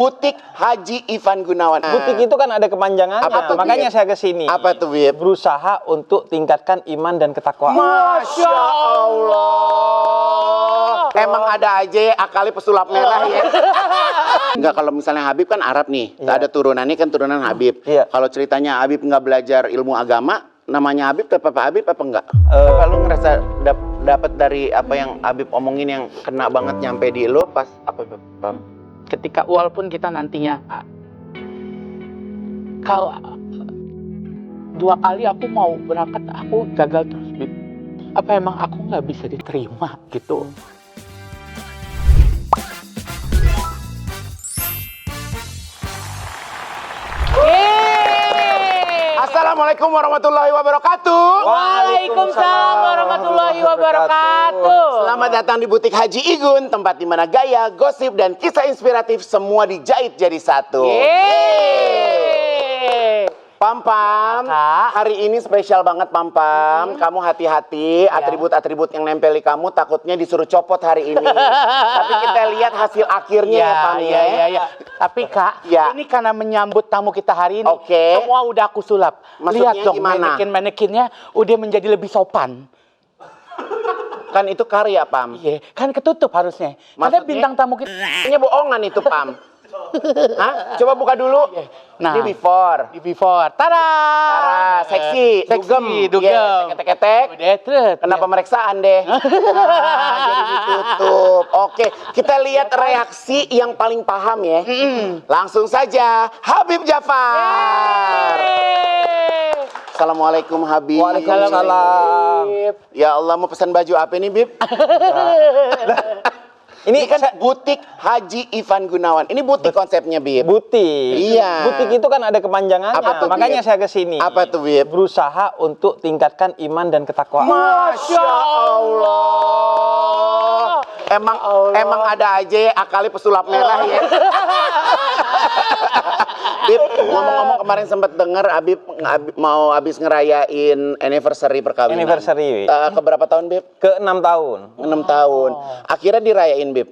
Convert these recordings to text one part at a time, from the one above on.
Butik Haji Ivan Gunawan. Butik itu kan ada kepanjangannya, Apa tuh, makanya Bib? saya kesini. Apa tuh, Bib? Berusaha untuk tingkatkan iman dan ketakwaan. Masya Allah. Emang ada aja ya akali pesulap merah ya. Enggak, kalau misalnya Habib kan Arab nih. Iya. Ada turunannya kan turunan Habib. Iya. Kalau ceritanya Habib nggak belajar ilmu agama, namanya Habib tetap Habib apa enggak? Apa lu ngerasa dapat dari apa yang Habib omongin yang kena banget nyampe di lo pas apa Bab? Ketika walaupun kita nantinya kalau 2 kali aku mau berangkat aku gagal terus, Bib. Apa emang aku nggak bisa diterima gitu? Assalamualaikum warahmatullahi wabarakatuh. Waalaikumsalam warahmatullahi wabarakatuh. Selamat datang di Butik Haji Igun, tempat di mana gaya, gosip, dan kisah inspiratif semua dijahit jadi satu. Pam-pam, Kak. hari ini spesial banget Pam-pam. Kamu hati-hati, atribut-atribut yang nempel di kamu takutnya disuruh copot hari ini. Tapi kita lihat hasil akhirnya ya Pam ya. Iya. Tapi Kak, Ya. ini karena menyambut tamu kita hari ini, Oke. semua udah aku sulap. Maksudnya Lihat dong, gimana? manekin-manekinnya udah menjadi lebih sopan. Kan itu karya Pam. Iya, kan ketutup harusnya. Karena Maksudnya? bintang tamu kita. Ini bohongan itu Pam. Hah? Coba buka dulu. Nah. Ini before. Di before. Tada! Tara, seksi, dugem. Iya, ketek-ketek. Udah terus. Kena pemeriksaan deh. Nah, jadi ditutup. Oke, kita lihat reaksi yang paling paham ya. Langsung saja, Habib Jafar. Assalamualaikum Habib. Waalaikumsalam. Ya Allah, mau pesan baju apa nih Bib? Ini kan Butik Haji Ivan Gunawan. Ini butik konsepnya Bib. butik. Iya. Butik itu kan ada kepanjangannya, Apa tuh, makanya Bib? saya kesini. Apa tuh Bib? Berusaha untuk tingkatkan iman dan ketakwaan. Masya Allah. Emang ada aja ya akali pesulap merah ya. Bib, ngomong-ngomong kemarin sempat dengar Habib mau habis ngerayain anniversary perkawinan. Anniversary. Keberapa tahun Bib? Ke 6 tahun. 6 tahun. Akhirnya dirayain Bib.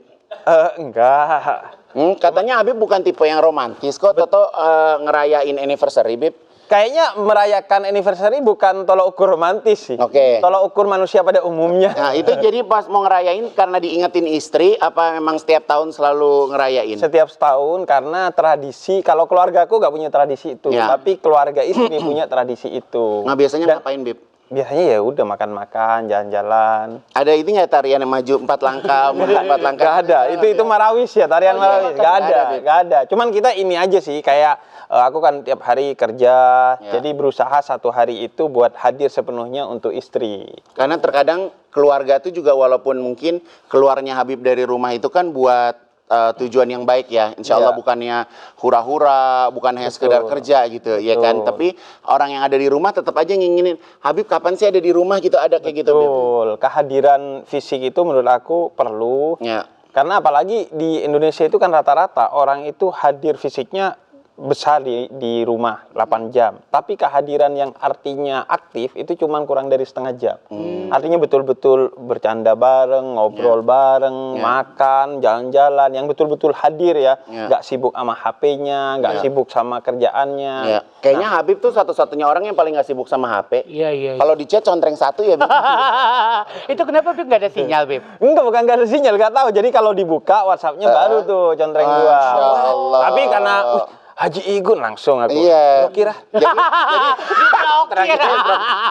Enggak. Katanya Habib bukan tipe yang romantis kok. Toto ngerayain anniversary Bib. Kayaknya merayakan anniversary bukan tolak ukur romantis sih. Oke. Tolak ukur manusia pada umumnya. Nah itu jadi pas mau ngerayain karena diingetin istri apa memang setiap tahun selalu ngerayain? Setiap setahun karena tradisi. Kalau keluargaku nggak punya tradisi itu, Ya. tapi keluarga istri punya tradisi itu. Nah biasanya ngapain Bib? Biasanya ya udah makan-makan, jalan-jalan. Ada itu nggak tarian yang maju 4 langkah, 4 langkah? Gak ada. Itu marawis ya, tarian Oh, iya. marawis. Gak ada, Bib. gak ada. Cuman kita ini aja sih, kayak aku kan tiap hari kerja, Ya. jadi berusaha satu hari itu buat hadir sepenuhnya untuk istri. Karena terkadang keluarga itu juga walaupun mungkin keluarnya Habib dari rumah itu kan buat tujuan yang baik ya. Insya Allah Iya. bukannya hura-hura, bukan hanya sekedar kerja gitu, ya kan. Betul. Tapi orang yang ada di rumah tetap aja nginginin, Habib kapan sih ada di rumah gitu, ada kayak gitu. Bib. Betul. Kehadiran fisik itu menurut aku perlu. Ya. Karena apalagi di Indonesia itu kan rata-rata orang itu hadir fisiknya besar di rumah 8 jam. Tapi kehadiran yang artinya aktif itu cuma kurang dari setengah jam. Artinya betul-betul bercanda bareng, ngobrol bareng, makan, jalan-jalan, yang betul-betul hadir ya. Nggak sibuk sama HP-nya, nggak sibuk sama kerjaannya. Ya. Kayaknya Habib tuh satu-satunya orang yang paling nggak sibuk sama HP. Iya. Kalau di chat contreng satu ya Bib. Itu kenapa Bib nggak ada sinyal, Bib? Enggak, bukan nggak ada sinyal, nggak tahu. Jadi kalau dibuka WhatsApp-nya baru tuh contreng gua. Masya Allah. Tapi karena Haji Igun langsung aku. Iya. Lo kira?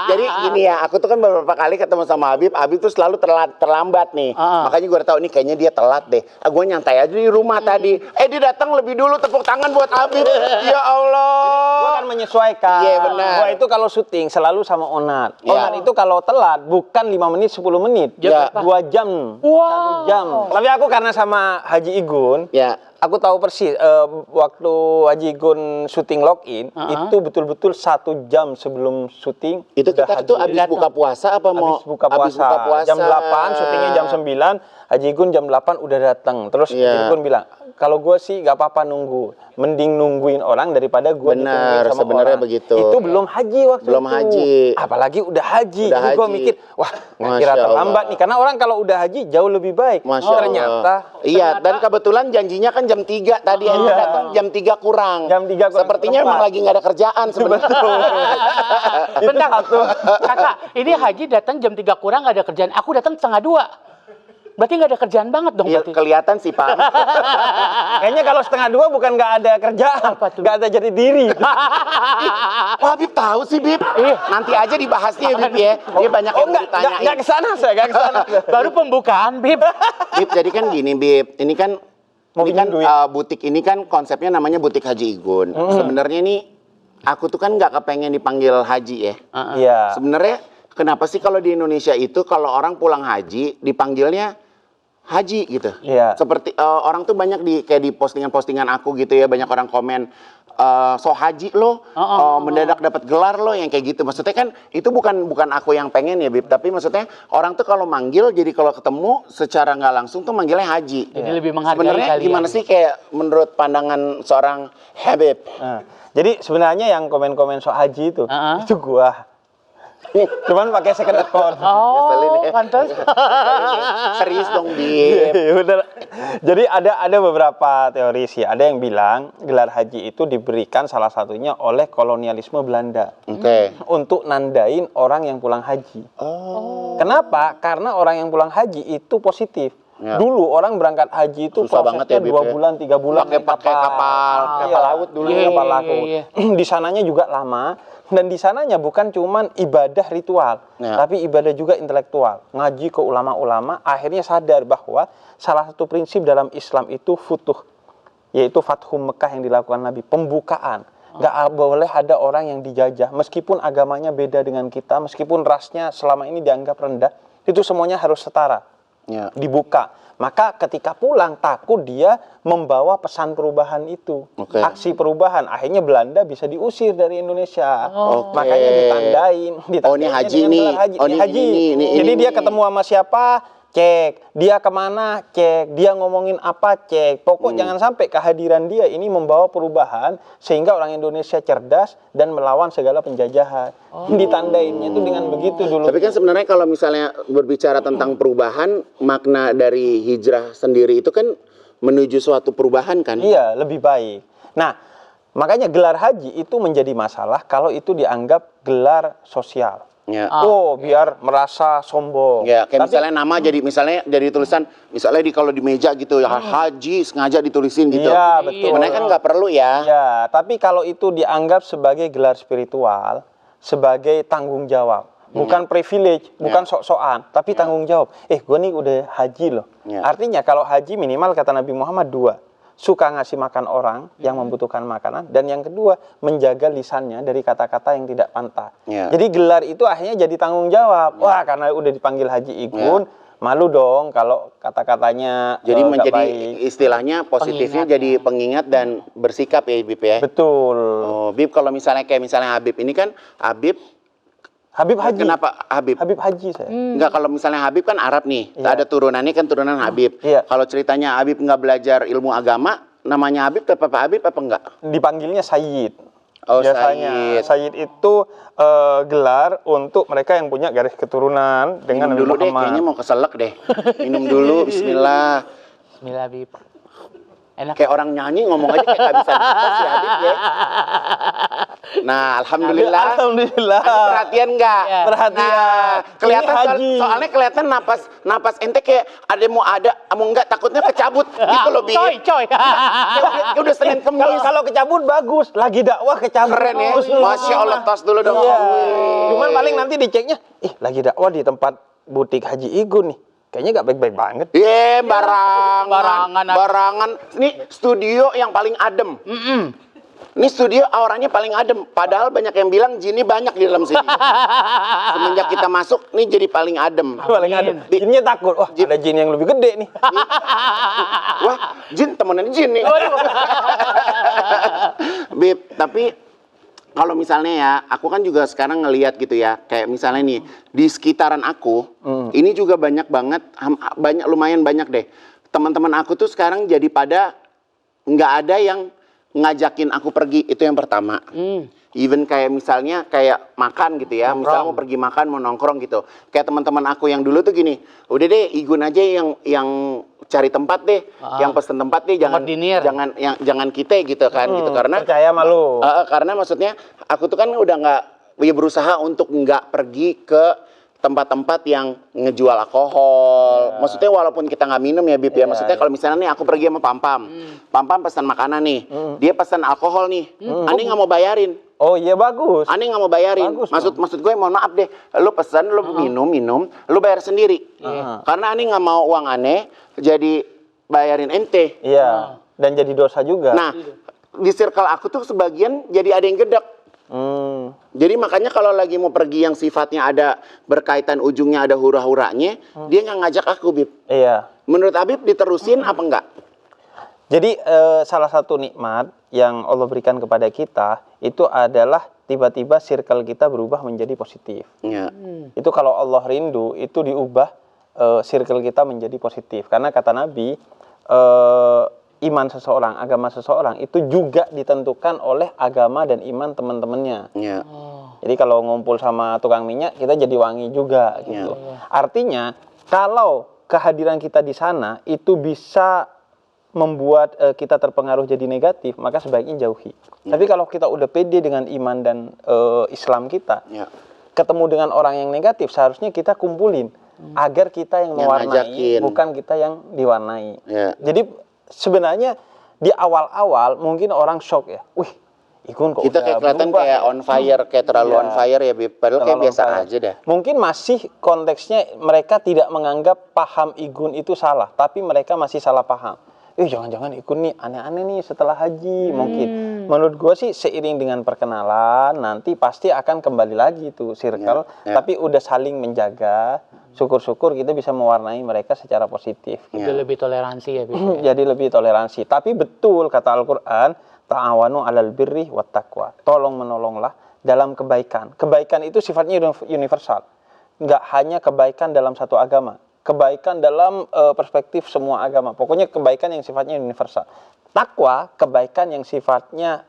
Jadi gini ya, aku tuh kan beberapa kali ketemu sama Habib. Habib tuh selalu terlambat nih. Makanya gue udah tahu nih kayaknya dia telat deh. Gue nyantai aja di rumah tadi. Dia datang lebih dulu, tepuk tangan buat Habib. Ya Allah. Gue kan menyesuaikan. Iya, benar. Gue itu kalau syuting selalu sama Onat. Iya. Onat itu kalau telat bukan 5 menit 10 menit. Iya. 2 jam. 1 jam. Tapi aku karena sama Haji Igun, Ya. aku tahu persis waktu Haji Igun syuting login itu betul-betul 1 jam sebelum syuting. Itu udah kita tuh hadir. abis buka puasa apa mau? Habis buka puasa. Jam 8, syutingnya jam 9. Haji Igun jam 8 udah datang. Terus Iya. Haji Igun bilang, kalau gue sih gak apa-apa nunggu. Mending nungguin orang daripada gue Benar, sebenarnya begitu. Itu belum haji waktu Belum itu. haji. Apalagi udah haji. Udah Jadi gue haji. mikir, wah nggak Masya kira terlambat Allah. nih. Karena orang kalau udah haji jauh lebih baik. Masya Allah. Ternyata Iya, dan kebetulan janjinya kan jam 3 tadi. Ente datang jam 3 kurang. Jam 3 kurang Sepertinya seperempat. emang lagi nggak ada kerjaan sebenarnya. Bentar, kakak, ini haji datang jam 3 kurang nggak ada kerjaan. Aku datang setengah 2. Berarti nggak ada kerjaan banget dong Iya, berarti. kelihatan sih, Pak. kayaknya kalau setengah 2 bukan nggak ada kerjaan, Apa tuh? nggak ada jadi diri. Wah, Bib tahu sih, Bib. Nanti aja dibahasnya ya, Bib ya. Dia banyak Oh yang nggak ditanyain. kesana saya, nggak kesana. Baru pembukaan, Bib. Bib, jadi kan gini, Bib. Ini kan Mau ini kan pinjam duit. butik ini kan konsepnya namanya butik Haji Igun. Sebenarnya ini aku tuh kan nggak kepengen dipanggil Haji ya. Iya. Sebenarnya kenapa sih kalau di Indonesia itu kalau orang pulang haji dipanggilnya Haji gitu. Iya. Seperti orang tuh banyak kayak di postingan-postingan aku gitu ya, banyak orang komen so haji lo, mendadak dapat gelar lo yang kayak gitu. Maksudnya kan itu bukan aku yang pengen ya, Bib, tapi maksudnya orang tuh kalau manggil jadi kalau ketemu secara nggak langsung tuh manggilnya Haji. Jadi lebih menghargai Sebenarnya kalian. gimana sih kayak menurut pandangan seorang Habib? Nah, jadi sebenarnya yang komen-komen soal haji itu gua. Cuman pakai second account. Ngeselin Oh, ya. pantas. Serius dong, Bib. Iya, bener. Jadi ada beberapa teori sih. Ada yang bilang gelar haji itu diberikan salah satunya oleh kolonialisme Belanda. Oke. Untuk nandain orang yang pulang haji. Oh. Kenapa? Karena orang yang pulang haji itu positif. Ya. Dulu orang berangkat haji itu Susah banget ya, prosesnya Bib, 2 ya. bulan, 3 bulan Pakai kapal laut dulu. Iya, kapal iya, laut. iya. Di sananya juga lama dan di sananya bukan cuman ibadah ritual, Ya. tapi ibadah juga intelektual. Ngaji ke ulama-ulama, akhirnya sadar bahwa salah satu prinsip dalam Islam itu futuh, yaitu Fathum Mekah yang dilakukan Nabi, pembukaan. Nggak boleh ada orang yang dijajah, meskipun agamanya beda dengan kita, meskipun rasnya selama ini dianggap rendah, itu semuanya harus setara. Ya. Dibuka. Maka ketika pulang takut dia membawa pesan perubahan itu. Oke. Aksi perubahan. Akhirnya Belanda bisa diusir dari Indonesia. Oke. Makanya ditandain. Oh, ini haji dengan nih. gelar haji. Oh, Ini ini- haji. ini- Jadi ini- dia ketemu sama siapa? Cek. Dia kemana? Cek. Dia ngomongin apa? Cek. Pokok jangan sampai kehadiran dia ini membawa perubahan sehingga orang Indonesia cerdas dan melawan segala penjajahan. Ditandainnya itu dengan begitu dulu. Tapi kan sebenarnya kalau misalnya berbicara tentang perubahan, makna dari hijrah sendiri itu kan menuju suatu perubahan kan? Iya, lebih baik. Nah, makanya gelar haji itu menjadi masalah kalau itu dianggap gelar sosial. Ya. Oh, biar merasa sombong. Ya, kayak Tapi- misalnya nama misalnya jadi tulisan, misalnya kalau di meja gitu ya, haji sengaja ditulisin gitu. Iya, betul. Sebenarnya kan nggak perlu ya. Ya, tapi kalau itu dianggap sebagai gelar spiritual, sebagai tanggung jawab, bukan privilege, bukan sok-sokan, tapi tanggung jawab. Gue nih udah haji loh. Ya. Artinya kalau haji minimal kata Nabi Muhammad 2. Suka ngasih makan orang yang membutuhkan makanan, dan yang kedua menjaga lisannya dari kata-kata yang tidak pantas. Ya. Jadi gelar itu akhirnya jadi tanggung jawab. Wah, karena udah dipanggil Haji Igun, malu dong kalau kata-katanya Jadi nggak menjadi baik. istilahnya positifnya Pengingat. jadi pengingat dan bersikap ya, Bib ya. Betul. Oh, Bib, kalau misalnya kayak misalnya Habib ini kan Habib, Habib Haji. kenapa Habib? Habib Haji saya. Enggak, kalau misalnya Habib kan Arab nih, Iya. ada turunannya kan turunan Habib. Iya. Kalau ceritanya Habib nggak belajar ilmu agama, namanya Habib tetap Habib apa enggak? Dipanggilnya Sayyid. Oh, Biasanya Sayyid itu gelar untuk mereka yang punya garis keturunan dengan Minum Nabi dulu deh, Muhammad. kayaknya mau keselak deh. Minum dulu, bismillah. Bismillah, Bib. Enak. Kayak orang nyanyi ngomong aja kayak nggak bisa nafas ya Habib ya. Nah, alhamdulillah. Alhamdulillah. Ada perhatian nggak? Ya. Perhatian. Nah, kelihatan Ini haji. soalnya kelihatan napas ente kayak ada mau enggak takutnya kecabut gitu loh, Bi. Coy. Udah Senin Kemis. Kalau kecabut bagus, lagi dakwah kecabut. Keren ya. Terus Masya Allah, tos dulu dong. Iya. Wih. Cuman paling nanti diceknya, lagi dakwah di tempat butik Haji Igun nih. Kayaknya nggak baik-baik banget. Barangan. Barangan. Ini studio yang paling adem. Ini studio auranya paling adem. Padahal banyak yang bilang jinnya banyak di dalam sini. Semenjak kita masuk, nih jadi paling adem. Paling ada. Jinnya takut. Wah, ada jin yang lebih gede nih. Wah, jin temenan jin nih. Bib, tapi kalau misalnya ya, aku kan juga sekarang ngelihat gitu ya, kayak misalnya nih di sekitaran aku, ini juga banyak banget, lumayan banyak deh. Teman-teman aku tuh sekarang jadi pada nggak ada yang ngajakin aku pergi, itu yang pertama. Even kayak misalnya kayak makan gitu ya, misalnya mau pergi makan, mau nongkrong gitu. Kayak teman-teman aku yang dulu tuh gini, udah deh Igun aja yang cari tempat deh, yang pesen tempat deh, jangan kita gitu kan, gitu karena percaya malu. karena maksudnya aku tuh kan udah nggak, ya berusaha untuk nggak pergi ke tempat-tempat yang ngejual alkohol. Maksudnya walaupun kita nggak minum ya Bib ya. Maksudnya kalau misalnya nih aku pergi sama Pampam. Pampam pesan makanan nih. Dia pesan alkohol nih. Ani nggak mau bayarin. Oh iya bagus. Ani nggak mau bayarin. Bagus, Maksud gue mohon maaf deh. Lu pesan, lu minum, lu bayar sendiri. Karena Ani nggak mau uang aneh jadi bayarin ente. Iya. Dan jadi dosa juga. Nah, di circle aku tuh sebagian jadi ada yang gedek. Jadi makanya kalau lagi mau pergi yang sifatnya ada berkaitan ujungnya ada hura-huranya, dia nggak ngajak aku, Bib. Iya. Menurut Habib diterusin apa enggak? Jadi salah satu nikmat yang Allah berikan kepada kita itu adalah tiba-tiba circle kita berubah menjadi positif. Ya. Itu kalau Allah rindu itu diubah circle kita menjadi positif. Karena kata Nabi iman seseorang, agama seseorang itu juga ditentukan oleh agama dan iman teman-temannya. Ya. Jadi kalau ngumpul sama tukang minyak kita jadi wangi juga gitu. Artinya kalau kehadiran kita di sana itu bisa membuat kita terpengaruh jadi negatif, maka sebaiknya jauhi. Tapi kalau kita udah pede dengan iman dan Islam kita, ketemu dengan orang yang negatif, seharusnya kita kumpulin agar kita yang mewarnai, bukan kita yang diwarnai. Jadi sebenarnya di awal-awal mungkin orang shock ya. Wih, Igun kok kita kayak kelihatan berubah, kayak on fire, kayak terlalu on fire ya, Bib. Padahal kayak biasa aja dah. Mungkin masih konteksnya mereka tidak menganggap paham Igun itu salah, tapi mereka masih salah paham. Jangan-jangan Igun nih aneh-aneh nih setelah haji mungkin. Menurut gue sih seiring dengan perkenalan nanti pasti akan kembali lagi tuh circle, tapi udah saling menjaga. Syukur-syukur kita bisa mewarnai mereka secara positif. Itu lebih toleransi ya, Bib. Jadi lebih toleransi. Tapi betul kata Al-Quran, ta'awanu 'alal birri wat taqwa. Tolong menolonglah dalam kebaikan. Kebaikan itu sifatnya universal. Nggak hanya kebaikan dalam satu agama. Kebaikan dalam perspektif semua agama. Pokoknya kebaikan yang sifatnya universal. Takwa, kebaikan yang sifatnya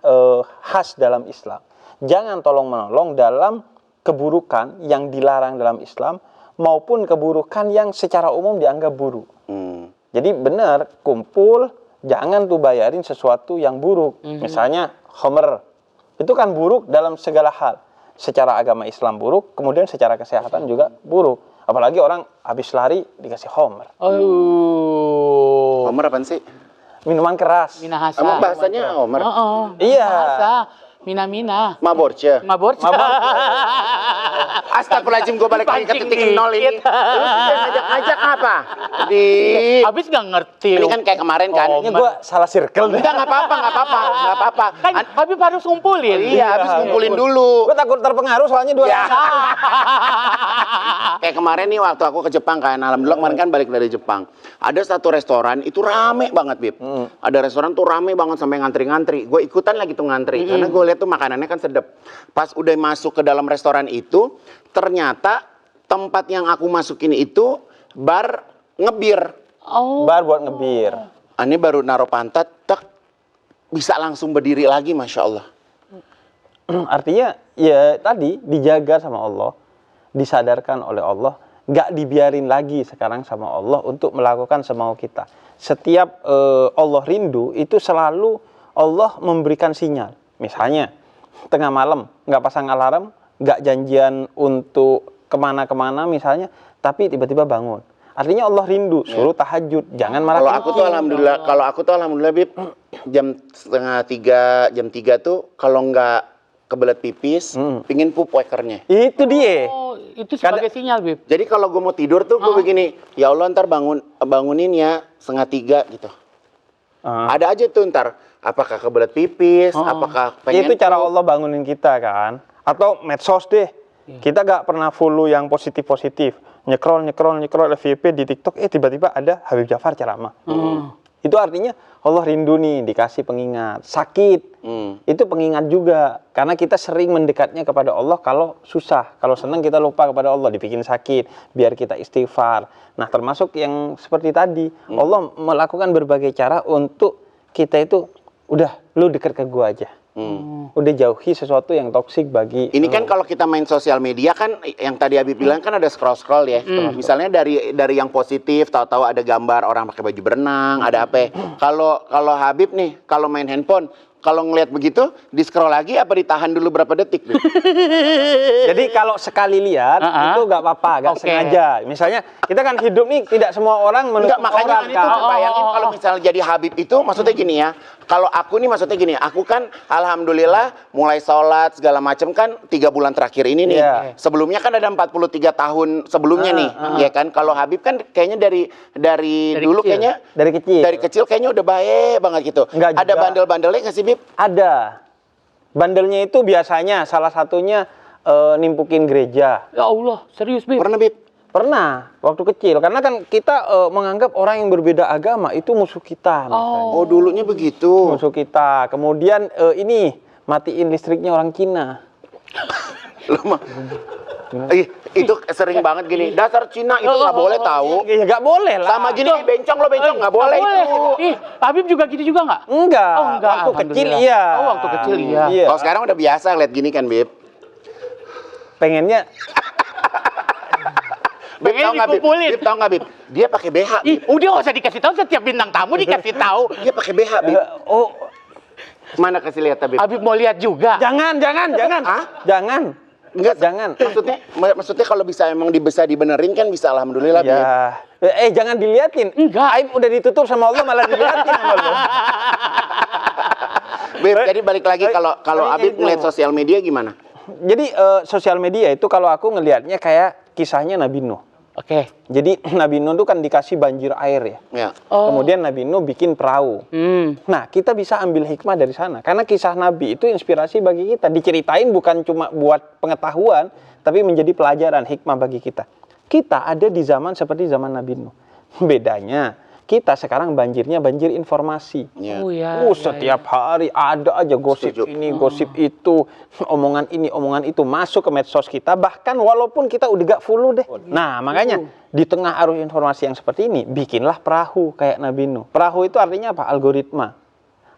khas dalam Islam. Jangan tolong menolong dalam keburukan yang dilarang dalam Islam, maupun keburukan yang secara umum dianggap buruk. Jadi benar, kumpul, jangan tuh bayarin sesuatu yang buruk. Misalnya, homer. Itu kan buruk dalam segala hal. Secara agama Islam buruk, kemudian secara kesehatan juga buruk. Apalagi orang habis lari dikasih homer. Homer apaan sih? Minuman keras. Minahasa. Emang bahasanya homer? Iya. Minahasa. Mina-mina. Maborce. Astagfirullahaladzim, gue balik lagi ke titik nol ini. Lu ngajak-ngajak apa? Habis nggak ngerti. Ini kan kayak kemarin kan. Kayaknya gue salah circle. Enggak, nggak apa-apa. Kan Habib harus ngumpulin. Iya, habis ngumpulin dulu. Gue takut terpengaruh soalnya dua. Kayak kemarin nih waktu aku ke Jepang kan, alhamdulillah kemarin kan balik dari Jepang. Ada satu restoran itu rame banget, Bib. Ada restoran tuh rame banget sampai ngantri-ngantri. Gue ikutan lagi tuh ngantri karena gue lihat tuh makanannya kan sedap. Pas udah masuk ke dalam restoran itu, ternyata tempat yang aku masukin itu bar ngebir. Bar buat ngebir. Ini baru naruh pantat, tek, bisa langsung berdiri lagi, Masya Allah. Artinya ya tadi dijaga sama Allah, disadarkan oleh Allah, nggak dibiarin lagi sekarang sama Allah untuk melakukan semau kita. Setiap Allah rindu itu selalu Allah memberikan sinyal. Misalnya tengah malam nggak pasang alarm, nggak janjian untuk kemana-kemana misalnya, tapi tiba-tiba bangun. Artinya Allah rindu, suruh tahajud, jangan malah. Kalau aku tuh alhamdulillah, Bib, jam 2:30, jam 3 tuh kalau nggak kebelet pipis, pingin pup wakernya. Itu dia. Oh, itu sebagai sinyal, Bib. Jadi kalau gue mau tidur tuh gue begini, ya Allah ntar bangunin ya 2:30 gitu. Ada aja tuh ntar, apakah kebelet pipis, apakah pengen. Itu cara Allah bangunin kita kan. Atau medsos deh. Kita gak pernah follow yang positif-positif. Nyekrol FYP di TikTok, tiba-tiba ada Habib Jafar ceramah. Itu artinya Allah rindu nih, dikasih pengingat. Sakit, itu pengingat juga. Karena kita sering mendekatnya kepada Allah kalau susah. Kalau senang kita lupa kepada Allah, dibikin sakit. Biar kita istighfar. Nah termasuk yang seperti tadi, Allah melakukan berbagai cara untuk kita itu udah lu deket ke gua aja. Udah jauhi sesuatu yang toksik bagi Ini kan kalau kita main sosial media kan yang tadi Habib bilang kan ada scroll ya. Misalnya dari yang positif tahu-tahu ada gambar orang pakai baju berenang, ada apa. Kalau Habib nih kalau main handphone kalau ngelihat begitu, di-scroll lagi apa ditahan dulu berapa detik? Jadi kalau sekali lihat itu nggak apa-apa, nggak sengaja. Misalnya kita kan hidup nih tidak semua orang menutup Enggak, makanya orang kan itu bayangin kalau misalnya jadi Habib itu maksudnya gini ya. Kalau aku nih maksudnya gini, aku kan alhamdulillah mulai sholat segala macam kan 3 bulan terakhir ini nih. Iya. Sebelumnya kan ada 43 tahun sebelumnya nih, ya kan. Kalau Habib kan kayaknya dari dulu kecil. kayaknya Dari kecil. kayaknya udah baik banget gitu. Enggak Ada juga. bandel-bandelnya nggak sih, Bib? Ada. Bandelnya itu biasanya salah satunya nimpukin gereja. Ya Allah, serius, Bib? Pernah, Bib? Pernah waktu kecil, karena kan kita menganggap orang yang berbeda agama itu musuh kita. misalnya. Oh, dulunya begitu. Musuh kita. Kemudian ini matiin listriknya orang Cina. Lu mah. Itu sering banget gini. Dasar Cina itu nggak boleh tahu. Ya nggak boleh lah. Sama gini bencong lo bencong nggak boleh itu. Ih, Habib juga gitu juga nggak? Enggak. Oh, enggak, Waktu kecil alhamdulillah. iya. Oh, waktu kecil iya. Kalau sekarang udah biasa lihat gini kan, Bib. Pengennya Bib Pengen tahu nggak, Bib? dikumpulin. Bib tahu nggak, Bib? Dia pakai BH. Ih, Bib. udah nggak usah dikasih tahu, setiap bintang tamu dikasih tahu. Dia pakai BH, Bib. oh Mana kasih lihat, Bib? Habib mau lihat juga. jangan. Hah? Jangan. Enggak, Jangan. Maksudnya kalau bisa emang bisa dibenerin kan bisa alhamdulillah, Bib. Ya. Jangan diliatin. Enggak. Aib udah ditutup sama Allah malah diliatin sama lu. Bib, jadi balik lagi kalau Habib itu. ngeliat sosial media gimana? Jadi sosial media itu kalau aku ngelihatnya kayak kisahnya Nabi Nuh. Oke. Jadi Nabi Nuh itu kan dikasih banjir air ya. Ya. Kemudian Nabi Nuh bikin perahu. Nah, kita bisa ambil hikmah dari sana. Karena kisah Nabi itu inspirasi bagi kita. Diceritain bukan cuma buat pengetahuan, tapi menjadi pelajaran hikmah bagi kita. Kita ada di zaman seperti zaman Nabi Nuh. Bedanya, kita sekarang banjirnya banjir informasi. Ya. Oh ya. Setiap hari ada aja gosip Setuju. ini, gosip itu, omongan ini, omongan itu masuk ke medsos kita. Bahkan walaupun kita udah gak follow deh. Nah, makanya di tengah arus informasi yang seperti ini, bikinlah perahu kayak Nabi Nuh. Perahu itu artinya apa? Algoritma.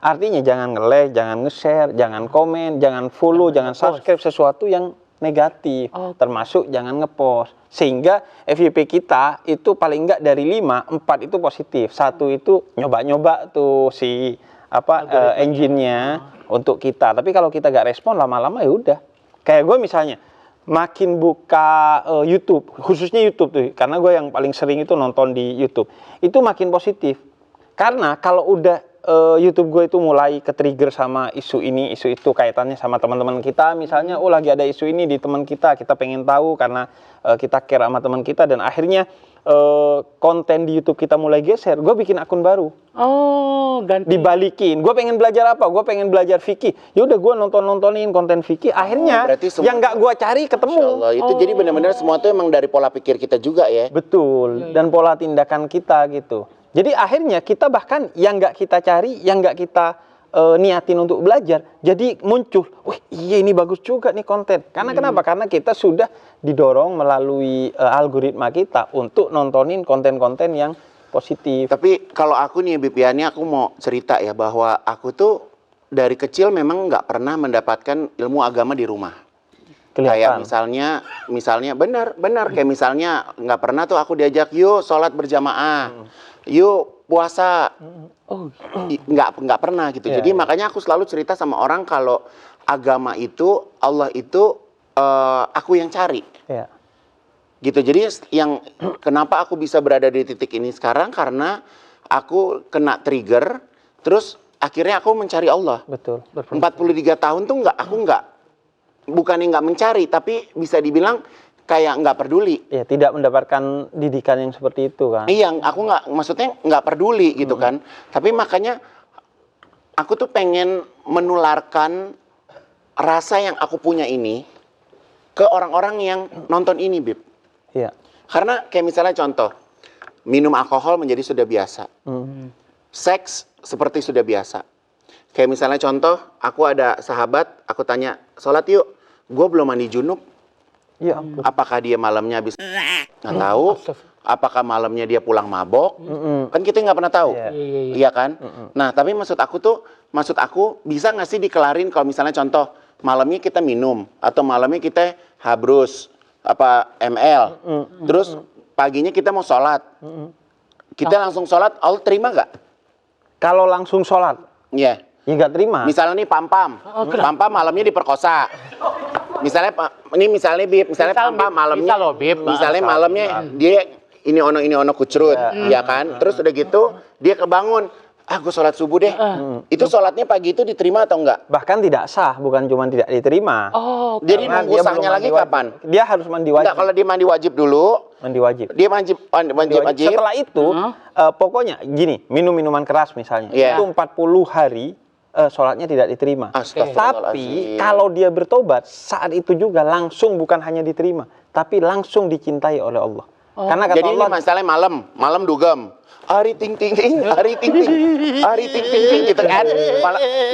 Artinya jangan nge-like, jangan nge-share, jangan komen, jangan follow, jangan subscribe sesuatu yang negatif. Termasuk jangan nge-post. Sehingga FYP kita itu paling enggak dari 5, 4 itu positif. 1 itu nyoba-nyoba tuh si engine-nya untuk kita. Tapi kalau kita gak respon lama-lama ya udah. Kayak gue misalnya makin buka YouTube, khususnya YouTube tuh, karena gue yang paling sering itu nonton di YouTube. Itu makin positif. Karena kalau udah YouTube gue itu mulai ke-trigger sama isu ini, isu itu kaitannya sama teman-teman kita. Misalnya, lagi ada isu ini di teman kita pengen tahu karena kita care sama teman kita. Dan akhirnya konten di YouTube kita mulai geser, gue bikin akun baru. Oh, ganti. Dibalikin, gue pengen belajar apa? Gue pengen belajar fikih. Yaudah gue nontonin konten fikih. Akhirnya berarti semua- yang nggak gue cari ketemu. Masya Allah, itu jadi benar-benar semua itu emang dari pola pikir kita juga ya. Betul, dan pola tindakan kita gitu. Jadi akhirnya kita bahkan yang nggak kita cari, yang nggak kita niatin untuk belajar, jadi muncul, wih iya ini bagus juga nih konten. Karena kenapa? Karena kita sudah didorong melalui algoritma kita untuk nontonin konten-konten yang positif. Tapi kalau aku nih, Bib, ya, ini aku mau cerita ya bahwa aku tuh dari kecil memang nggak pernah mendapatkan ilmu agama di rumah. Kayak misalnya benar kayak misalnya nggak pernah tuh aku diajak yuk sholat berjamaah, yuk puasa, nggak pernah gitu. Jadi makanya aku selalu cerita sama orang kalau agama itu Allah itu aku yang cari. Ya. Gitu. Jadi yang kenapa aku bisa berada di titik ini sekarang karena aku kena trigger, terus akhirnya aku mencari Allah. Betul. 43 tahun tuh bukannya nggak mencari, tapi bisa dibilang kayak nggak peduli. Ya, tidak mendapatkan didikan yang seperti itu kan. Iya, aku maksudnya nggak peduli gitu kan. Tapi makanya aku tuh pengen menularkan rasa yang aku punya ini ke orang-orang yang nonton ini, Bib. Iya. Karena kayak misalnya contoh, minum alkohol menjadi sudah biasa. Seks seperti sudah biasa. Kayak misalnya contoh, aku ada sahabat, aku tanya, sholat yuk. Gue belum mandi junub. Ya ampun. Apakah dia malamnya habis nggak tahu? Apakah malamnya dia pulang mabok? Kan kita nggak pernah tahu. Iya kan? Nah, tapi maksud aku bisa nggak sih dikelarin kalau misalnya contoh malamnya kita minum atau malamnya kita habrus apa ML, terus paginya kita mau sholat, kita langsung sholat, Allah terima nggak? Kalau langsung sholat, Iya. ya nggak terima. Misalnya nih Pam-Pam malamnya diperkosa. Misalnya Bib, Pam-Pam malamnya, Bisa loh, Bib. misalnya malamnya dia ini ono kucrut, ya kan? Terus udah gitu dia kebangun, gue sholat subuh deh. Itu sholatnya pagi itu diterima atau enggak? Bahkan tidak sah, bukan cuma tidak diterima. Oh, Jadi Karena nunggu dia sahnya belum lagi mandi wajib. kapan? Dia harus mandi Enggak, wajib. kalau dia mandi wajib dulu, Mandi wajib. dia wajib. Setelah itu, pokoknya gini, minum minuman keras misalnya, Iya. itu 40 hari sholatnya tidak diterima. Astagfirullahaladzim. Tapi kalau dia bertobat, saat itu juga langsung bukan hanya diterima, tapi langsung dicintai oleh Allah. Karena kata Jadi Allah, ini masalahnya malam dugem. Hari ting ting ting gitu kan.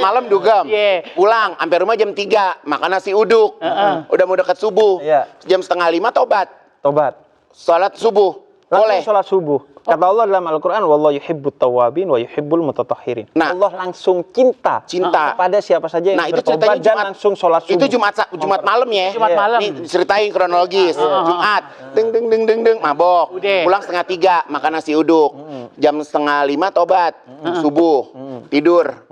Malam dugem. Yeah. Pulang sampai rumah jam 3, makan nasi uduk. Udah mau dekat subuh. Iya. Jam 4:30 tobat. tobat. Salat subuh. Boleh. Langsung sholat subuh. Kata Allah dalam Al-Quran, wallahu yuhibbut tawabin wa yuhibbul mutatahhirin. Nah. Allah langsung cinta Cinta. pada siapa saja yang Nah, itu bertobat ceritanya dan Jumat. langsung sholat subuh. Itu Jumat malam ya. Jumat malam. Nih ceritain kronologis. Jumat, deng mabok. Udah. Pulang 4:30 makan nasi uduk. Jam 4:30 tobat. Subuh. Tidur.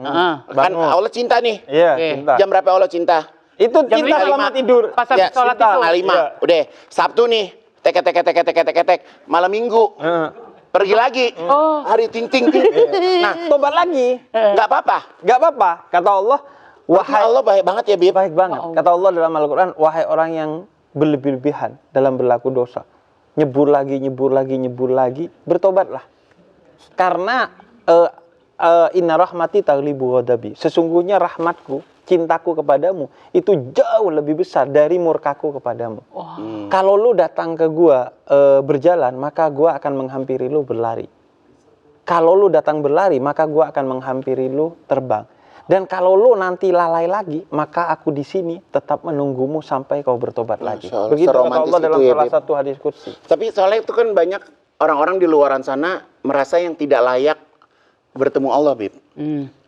Kan Allah cinta nih. Iya, Oke. cinta. Jam berapa Allah cinta? Itu Jam cinta 5. selama tidur. Pas habis sholat cinta. itu. 5. Iya. Udah. Sabtu nih. Tek. Malam Minggu. Pergi lagi. Hari ting. Nah, Tobat lagi. nggak apa-apa. Nggak apa-apa. Kata Allah, Wahai Allah baik banget ya, Bib. baik banget. Kata Allah dalam Al-Quran, wahai orang yang berlebih-lebihan dalam berlaku dosa. Nyebur lagi, bertobatlah. Karena inna rahmati taglibu ghadabi. Sesungguhnya rahmatku, cintaku kepadamu itu jauh lebih besar dari murkaku kepadamu. Kalau lu datang ke gua berjalan, maka gua akan menghampiri lu berlari. Kalau lu datang berlari, maka gua akan menghampiri lu terbang. Dan kalau lu nanti lalai lagi, maka aku di sini tetap menunggumu sampai kau bertobat lagi. Allah, Begitu kata seromantis Allah dalam itu ya, salah Bib. satu hadis qudsi. Tapi soalnya itu kan banyak orang-orang di luaran sana merasa yang tidak layak bertemu Allah, Bib.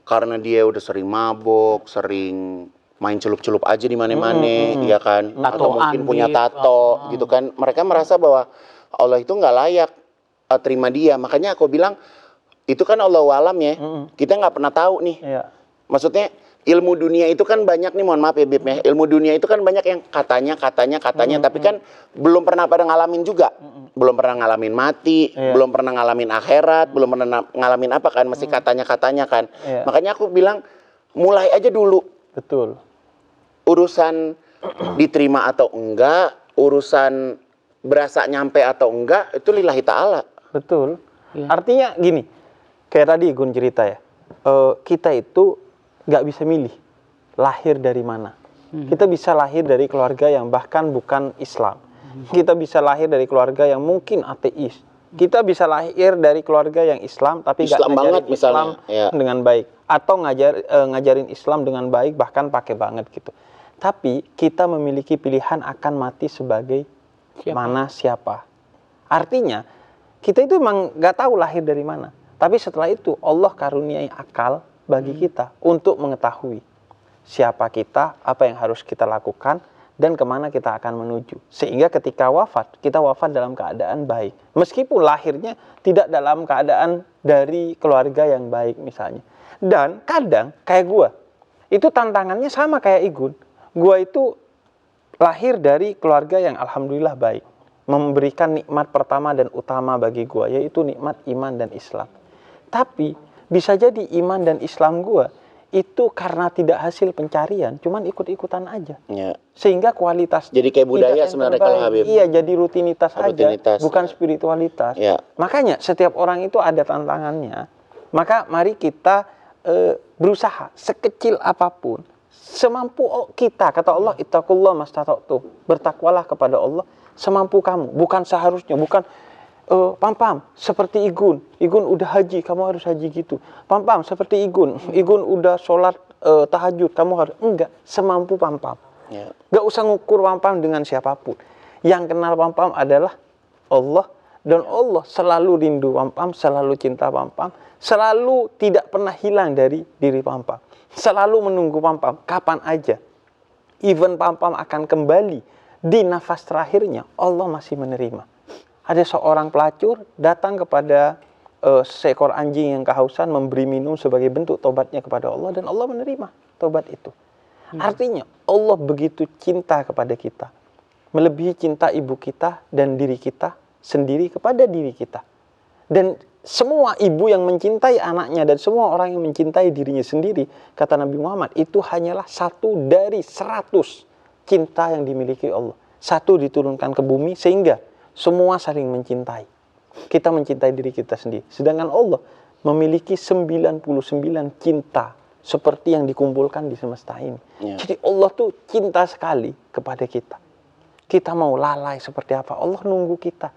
Karena dia udah sering mabok, sering main celup-celup aja di mana-mana, ya kan? Atau Tatoan, mungkin punya Bib. tato, gitu kan? Mereka merasa bahwa Allah itu nggak layak terima dia. Makanya aku bilang itu kan Allahu alam ya. Kita nggak pernah tahu nih. Iya. Maksudnya ilmu dunia itu kan banyak nih, mohon maaf ya Bib ya. Ilmu dunia itu kan banyak yang katanya, tapi kan belum pernah pada ngalamin juga. Belum pernah ngalamin mati, Iya. belum pernah ngalamin akhirat, belum pernah ngalamin apa kan, masih katanya kan. Iya. Makanya aku bilang mulai aja dulu. Betul. Urusan diterima atau enggak, urusan berasa nyampe atau enggak, itu lillahi ta'ala. Betul. Artinya gini, kayak tadi Gun cerita ya, kita itu nggak bisa milih lahir dari mana. Kita bisa lahir dari keluarga yang bahkan bukan Islam. Kita bisa lahir dari keluarga yang mungkin ateis. Kita bisa lahir dari keluarga yang Islam tapi nggak Islam ngajarin banget misalnya, Islam ya. dengan baik, atau ngajarin Islam dengan baik bahkan pakai banget gitu. Tapi kita memiliki pilihan akan mati sebagai siapa. Artinya kita itu emang nggak tahu lahir dari mana. Tapi setelah itu Allah karuniai akal bagi kita untuk mengetahui siapa kita, apa yang harus kita lakukan, dan kemana kita akan menuju. Sehingga ketika wafat, kita wafat dalam keadaan baik. Meskipun lahirnya tidak dalam keadaan dari keluarga yang baik misalnya. Dan kadang kayak gua, itu tantangannya sama kayak Igun. Gua itu lahir dari keluarga yang alhamdulillah baik. Memberikan nikmat pertama dan utama bagi gua, yaitu nikmat iman dan Islam. Tapi bisa jadi iman dan Islam gua itu karena tidak hasil pencarian, cuman ikut-ikutan aja. Ya. Sehingga kualitas Jadi kayak budaya tidak yang sebenarnya terbaik. kalau Habib. Iya, jadi rutinitas Rutinitas, aja, bukan ya. spiritualitas. Ya. Makanya setiap orang itu ada tantangannya. Maka mari kita berusaha sekecil apapun, semampu kita. Kata Allah, ittaqullah mastata'tum. Bertakwalah kepada Allah semampu kamu, bukan seharusnya, bukan Pam, seperti Igun udah haji, kamu harus haji gitu. Pam, seperti Igun udah sholat tahajud, kamu harus, enggak, semampu Pam. Ya. Gak usah ngukur Pam dengan siapapun. Yang kenal Pam adalah Allah Dan Allah selalu rindu Pam Pam, selalu cinta Pam Pam, selalu tidak pernah hilang dari diri Pam Pam. Selalu menunggu Pam Pam, kapan aja. Even Pam Pam akan kembali di nafas terakhirnya, Allah masih menerima. Ada seorang pelacur datang kepada seekor anjing yang kehausan, memberi minum sebagai bentuk tobatnya kepada Allah, dan Allah menerima tobat itu. Artinya Allah begitu cinta kepada kita, melebihi cinta ibu kita dan diri kita sendiri kepada diri kita. Dan semua ibu yang mencintai anaknya dan semua orang yang mencintai dirinya sendiri, kata Nabi Muhammad, itu hanyalah 1 dari 100 cinta yang dimiliki Allah. 1 diturunkan ke bumi sehingga semua saling mencintai. Kita mencintai diri kita sendiri. Sedangkan Allah memiliki 99 cinta seperti yang dikumpulkan di semesta ini. Jadi Allah tuh cinta sekali kepada kita. Kita mau lalai seperti apa, Allah nunggu kita.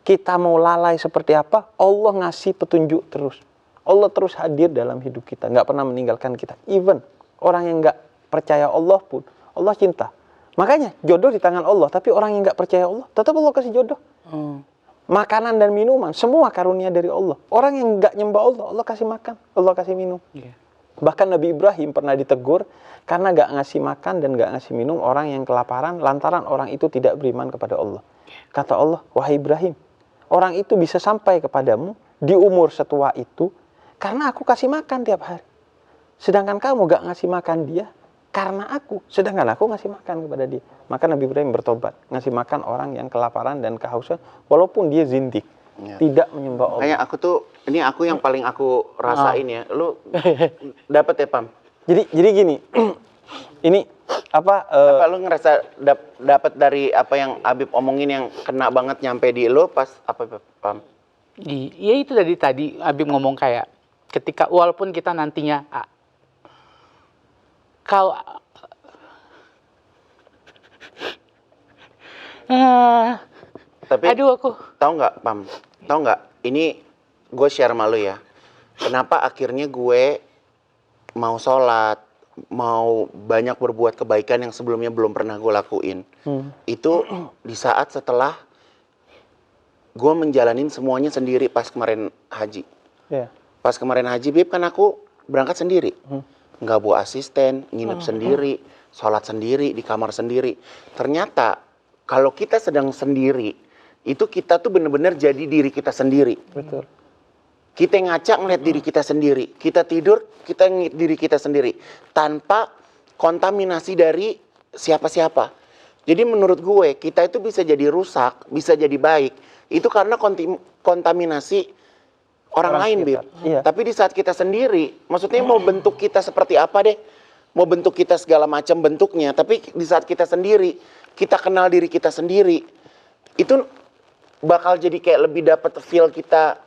Kita mau lalai seperti apa, Allah ngasih petunjuk terus. Allah terus hadir dalam hidup kita, nggak pernah meninggalkan kita. Even orang yang nggak percaya Allah pun, Allah cinta. Makanya jodoh di tangan Allah, tapi orang yang nggak percaya Allah, tetap Allah kasih jodoh. Makanan dan minuman, semua karunia dari Allah. Orang yang nggak nyembah Allah, Allah kasih makan, Allah kasih minum. Bahkan Nabi Ibrahim pernah ditegur karena nggak ngasih makan dan nggak ngasih minum orang yang kelaparan lantaran orang itu tidak beriman kepada Allah. Kata Allah, wahai Ibrahim, orang itu bisa sampai kepadamu di umur setua itu karena aku kasih makan tiap hari. Sedangkan kamu nggak ngasih makan dia karena aku, sedangkan aku ngasih makan kepada dia. Maka Nabi Ibrahim bertobat, ngasih makan orang yang kelaparan dan kehausan walaupun dia zindik. Tidak menyembah Allah. Kayak aku tuh, ini aku yang paling aku rasain ya. Lu dapat ya, Pam? Jadi gini, ini apa lu ngerasa dapat dari apa yang Habib omongin yang kena banget nyampe di lu pas apa, Pam? Iya, itu dari tadi Habib ngomong kayak ketika walaupun kita nantinya kalau tapi aduh aku tahu nggak, Pam? Tahu nggak? Ini gue share sama lu ya. Kenapa akhirnya gue mau sholat, mau banyak berbuat kebaikan yang sebelumnya belum pernah gue lakuin. Itu di saat setelah gue menjalanin semuanya sendiri pas kemarin haji. Pas kemarin haji, Bib, kan aku berangkat sendiri. Nggak bawa asisten, nginep sendiri, sholat sendiri, di kamar sendiri. Ternyata kalau kita sedang sendiri, itu kita tuh bener-bener jadi diri kita sendiri. Betul. Kita ngaca ngeliat diri kita sendiri. Kita tidur, kita ngeliat diri kita sendiri. Tanpa kontaminasi dari siapa-siapa. Jadi menurut gue, kita itu bisa jadi rusak, bisa jadi baik. Itu karena kontaminasi orang lain, Bib. Iya. Tapi di saat kita sendiri, maksudnya mau bentuk kita seperti apa deh. Mau bentuk kita segala macam bentuknya. Tapi di saat kita sendiri, kita kenal diri kita sendiri. Itu bakal jadi kayak lebih dapat feel kita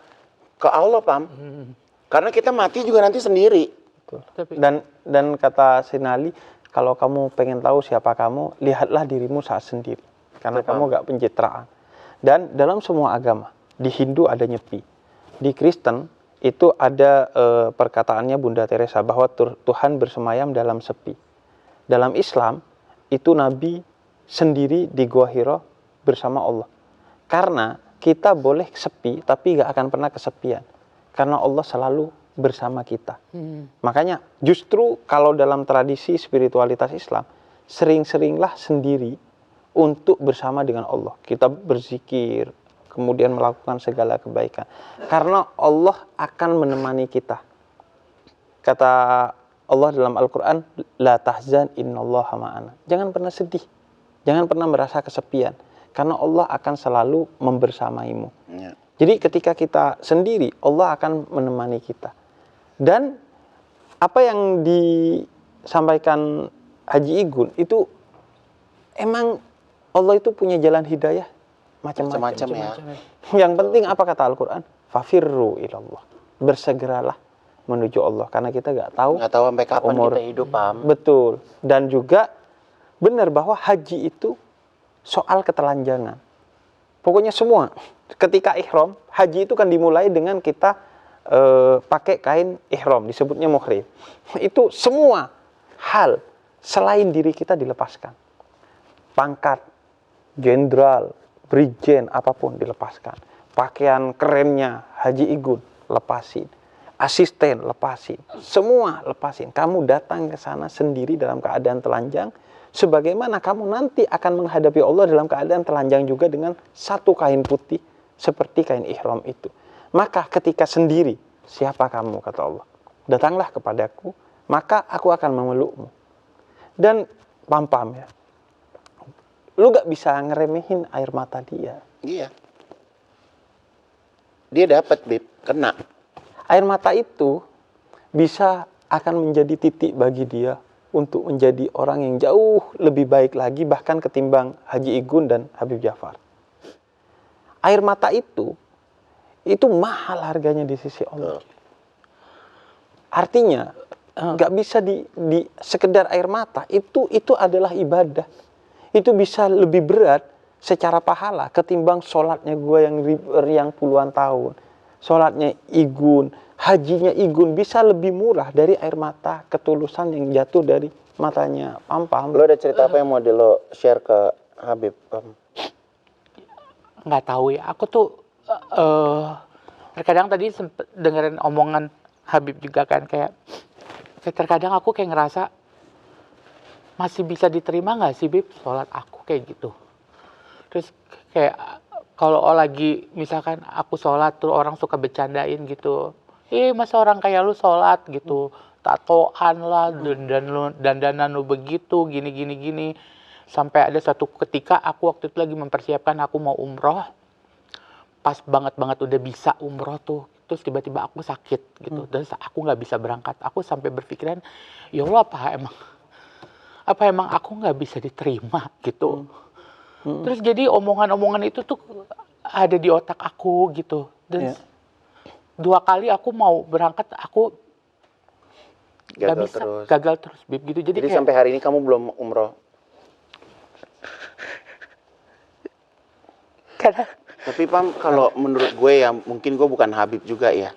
ke Allah, Pam. Karena kita mati juga nanti sendiri. Dan kata Sinali, kalau kamu pengen tahu siapa kamu, lihatlah dirimu saat sendiri. Karena kamu gak pencitraan. Dan dalam semua agama, di Hindu ada nyepi. Di Kristen itu ada perkataannya Bunda Teresa bahwa Tuhan bersemayam dalam sepi. Dalam Islam itu Nabi sendiri di Gua Hira bersama Allah. Karena kita boleh sepi tapi gak akan pernah kesepian. Karena Allah selalu bersama kita. Makanya justru kalau dalam tradisi spiritualitas Islam, sering-seringlah sendiri untuk bersama dengan Allah. Kita berzikir, kemudian melakukan segala kebaikan. Karena Allah akan menemani kita. Kata Allah dalam Al-Quran, La tahzan innallaha ma'ana. Jangan pernah sedih. Jangan pernah merasa kesepian. Karena Allah akan selalu membersamaimu. Jadi ketika kita sendiri, Allah akan menemani kita. Dan apa yang disampaikan Haji Igun itu emang Allah itu punya jalan hidayah macam-macam ya. Yang penting apa kata Al-Quran? Fafirru ilallah. Bersegeralah menuju Allah. Karena kita nggak tahu sampai kapan kita hidup, Pam. Betul. Dan juga benar bahwa haji itu soal ketelanjangan. Pokoknya semua. Ketika ihram, haji itu kan dimulai dengan kita pakai kain ihram, disebutnya muhrim. Itu semua hal selain diri kita dilepaskan. Pangkat, jenderal, brigjen, apapun dilepaskan. pakaian kerennya Haji Igun, lepasin. Asisten, lepasin. Semua lepasin. Kamu datang ke sana sendiri dalam keadaan telanjang, sebagaimana kamu nanti akan menghadapi Allah dalam keadaan telanjang juga dengan satu kain putih seperti kain ihram itu. Maka ketika sendiri, siapa kamu, kata Allah? Datanglah kepadaku, maka aku akan memelukmu. Dan pam-pam ya, lu gak bisa ngeremehin air mata dia. Iya. Dia dapat, Bib, kena. Air mata itu bisa akan menjadi titik bagi dia untuk menjadi orang yang jauh lebih baik lagi bahkan ketimbang Haji Igun dan Habib Ja'far. Air mata itu mahal harganya di sisi Allah. Artinya nggak bisa di sekedar air mata, itu adalah ibadah. Itu bisa lebih berat secara pahala ketimbang sholatnya gue yang puluhan tahun. Sholatnya Igun, hajinya Igun bisa lebih murah dari air mata ketulusan yang jatuh dari matanya Pam-Pam. Lo ada cerita apa yang mau lo share ke Habib? Nggak tahu ya. Aku tuh terkadang tadi sempet dengerin omongan Habib juga kan, kayak terkadang aku kayak ngerasa masih bisa diterima nggak sih, Bib, sholat aku kayak gitu. Terus kayak kalau lagi misalkan aku sholat tuh orang suka bercandain gitu, masa orang kayak lu sholat gitu, tatoan lah, dandanan lu begitu, gini. Sampai ada suatu ketika aku waktu itu lagi mempersiapkan aku mau umroh, pas banget udah bisa umroh tuh, terus tiba-tiba aku sakit gitu, dan aku nggak bisa berangkat. Aku sampai berpikiran, ya Allah, apa emang aku nggak bisa diterima gitu. Terus jadi omongan-omongan itu tuh ada di otak aku gitu. Dan 2 kali aku mau berangkat, aku nggak bisa, gagal terus, Bib, gitu. Jadi kayak, sampai hari ini kamu belum umroh? karena Tapi Pam, kalau menurut gue ya, mungkin gue bukan Habib juga ya.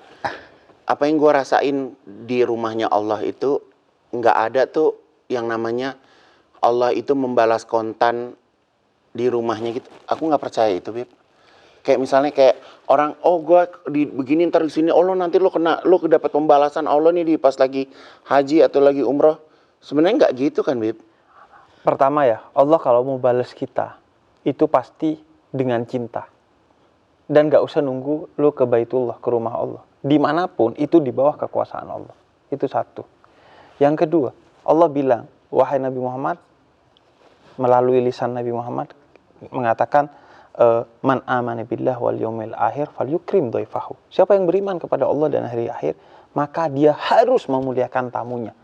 Apa yang gue rasain di rumahnya Allah itu, nggak ada tuh yang namanya Allah itu membalas kontan di rumahnya gitu. Aku nggak percaya itu, Bib. Kayak misalnya kayak orang, oh gue begini ntar di sini, oh lo nanti lo dapat pembalasan Allah nih di pas lagi haji atau lagi umroh. Sebenarnya nggak gitu kan, Bib? Pertama ya, Allah kalau mau balas kita itu pasti dengan cinta. Dan gak usah nunggu lu ke Baitullah, ke rumah Allah. Dimanapun itu di bawah kekuasaan Allah. Itu satu. Yang kedua, Allah bilang, wahai Nabi Muhammad, melalui lisan Nabi Muhammad mengatakan, man amana billah wal yaumil akhir falyukrim dhaifahu. Siapa yang beriman kepada Allah dan hari akhir, maka dia harus memuliakan tamunya.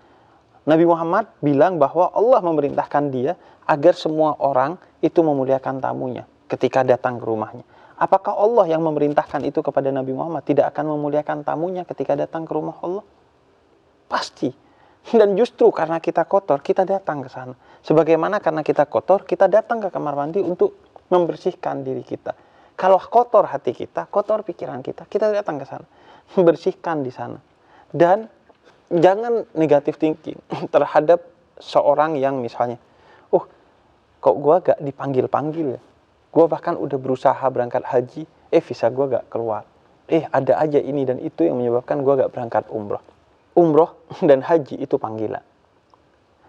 Nabi Muhammad bilang bahwa Allah memerintahkan dia agar semua orang itu memuliakan tamunya ketika datang ke rumahnya. Apakah Allah yang memerintahkan itu kepada Nabi Muhammad tidak akan memuliakan tamunya ketika datang ke rumah Allah? Pasti. Dan justru karena kita kotor, kita datang ke sana. Sebagaimana karena kita kotor, kita datang ke kamar mandi untuk membersihkan diri kita. Kalau kotor hati kita, kotor pikiran kita datang ke sana. Membersihkan di sana. Dan jangan negative thinking terhadap seorang yang misalnya, kok gue gak dipanggil-panggil ya? Gue bahkan udah berusaha berangkat haji, visa gue gak keluar. Ada aja ini dan itu yang menyebabkan gue gak berangkat umroh. Umroh dan haji itu panggilan.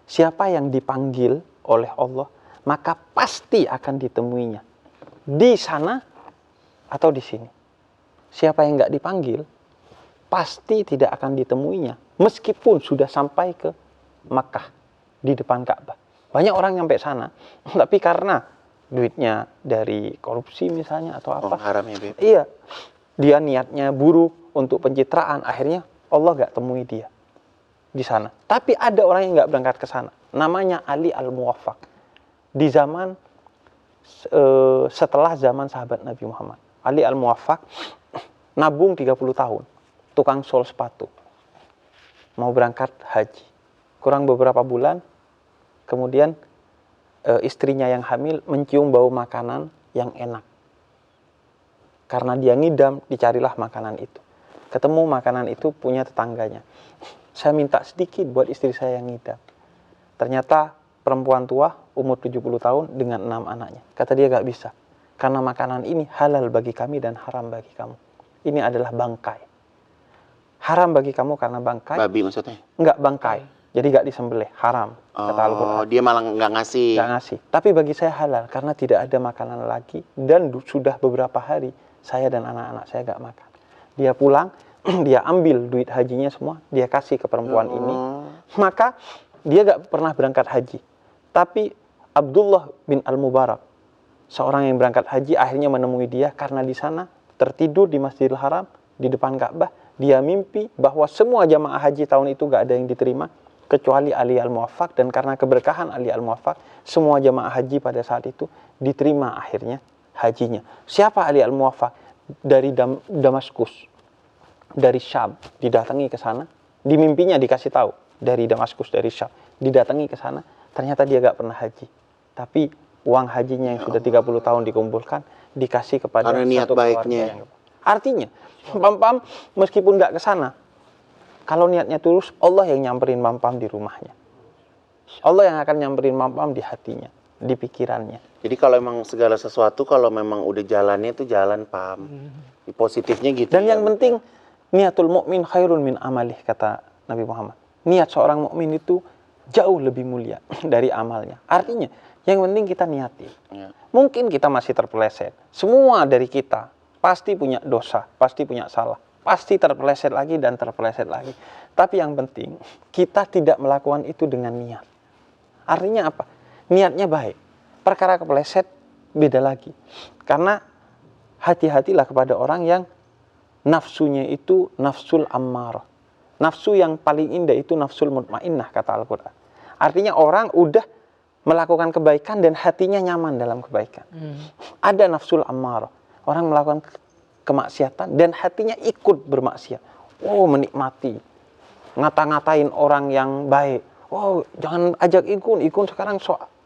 Siapa yang dipanggil oleh Allah, maka pasti akan ditemuinya. Di sana atau di sini. Siapa yang gak dipanggil, pasti tidak akan ditemuinya. Meskipun sudah sampai ke Makkah, di depan Ka'bah. Banyak orang nyampe sana, tapi karena duitnya dari korupsi misalnya atau apa. Haram ya, Beb? Iya. Dia niatnya buruk untuk pencitraan, akhirnya Allah gak temui dia di sana. Tapi ada orang yang gak berangkat ke sana. Namanya Ali Al-Muwaffaq. Di zaman setelah zaman sahabat Nabi Muhammad. Ali Al-Muwaffaq nabung 30 tahun. Tukang sol sepatu. Mau berangkat haji. Kurang beberapa bulan, kemudian istrinya yang hamil mencium bau makanan yang enak. Karena dia ngidam, dicarilah makanan itu. Ketemu makanan itu punya tetangganya. Saya minta sedikit buat istri saya yang ngidam. Ternyata perempuan tua, umur 70 tahun dengan 6 anaknya. Kata dia gak bisa. karena makanan ini halal bagi kami dan haram bagi kamu. Ini adalah bangkai. Haram bagi kamu karena bangkai. Babi maksudnya? Enggak, bangkai. Jadi enggak disembelih, haram. Kata Al-Quran. Oh, dia malah nggak ngasih. Nggak ngasih. Tapi bagi saya halal karena tidak ada makanan lagi dan sudah beberapa hari saya dan anak-anak saya nggak makan. Dia pulang, dia ambil duit hajinya semua, dia kasih ke perempuan ini. Maka dia nggak pernah berangkat haji. Tapi Abdullah bin Al-Mubarak, seorang yang berangkat haji, akhirnya menemui dia karena di sana tertidur di Masjidil Haram di depan Ka'bah. Dia mimpi bahwa semua jamaah haji tahun itu nggak ada yang diterima kecuali Ali Al-Muwaffaq, dan karena keberkahan Ali Al-Muwaffaq semua jamaah haji pada saat itu diterima akhirnya hajinya. Siapa Ali Al-Muwaffaq? Dari Damaskus, dari Syam, didatangi ke sana. Di mimpinya dikasih tahu dari Damaskus, dari Syam, didatangi ke sana. Ternyata dia gak pernah haji, tapi uang hajinya yang sudah 30 tahun dikumpulkan dikasih kepada karena niat satu baiknya. keluarga yang... Artinya Pam meskipun gak ke sana, kalau niatnya tulus, Allah yang nyamperin Pam di rumahnya. Allah yang akan nyamperin Pam di hatinya, di pikirannya. Jadi kalau emang segala sesuatu, kalau memang udah jalannya itu jalan, Pam. Positifnya gitu. Dan yang penting, niatul mukmin khairun min amalih, kata Nabi Muhammad. Niat seorang mukmin itu jauh lebih mulia dari amalnya. Artinya, yang penting kita niatin. Ya. Mungkin kita masih terpeleset. Semua dari kita pasti punya dosa, pasti punya salah. Pasti terpeleset lagi dan terpeleset lagi. Tapi yang penting, kita tidak melakukan itu dengan niat. Artinya apa? Niatnya baik. Perkara kepeleset beda lagi. Karena hati-hatilah kepada orang yang nafsunya itu nafsul ammarah. Nafsu yang paling indah itu nafsul mutmainnah, kata Al-Quran. Artinya orang udah melakukan kebaikan dan hatinya nyaman dalam kebaikan. Ada nafsul ammarah. Orang melakukan kemaksiatan dan hatinya ikut bermaksiat. Oh, menikmati. Ngata-ngatain orang yang baik. Oh, jangan ajak ikun sekarang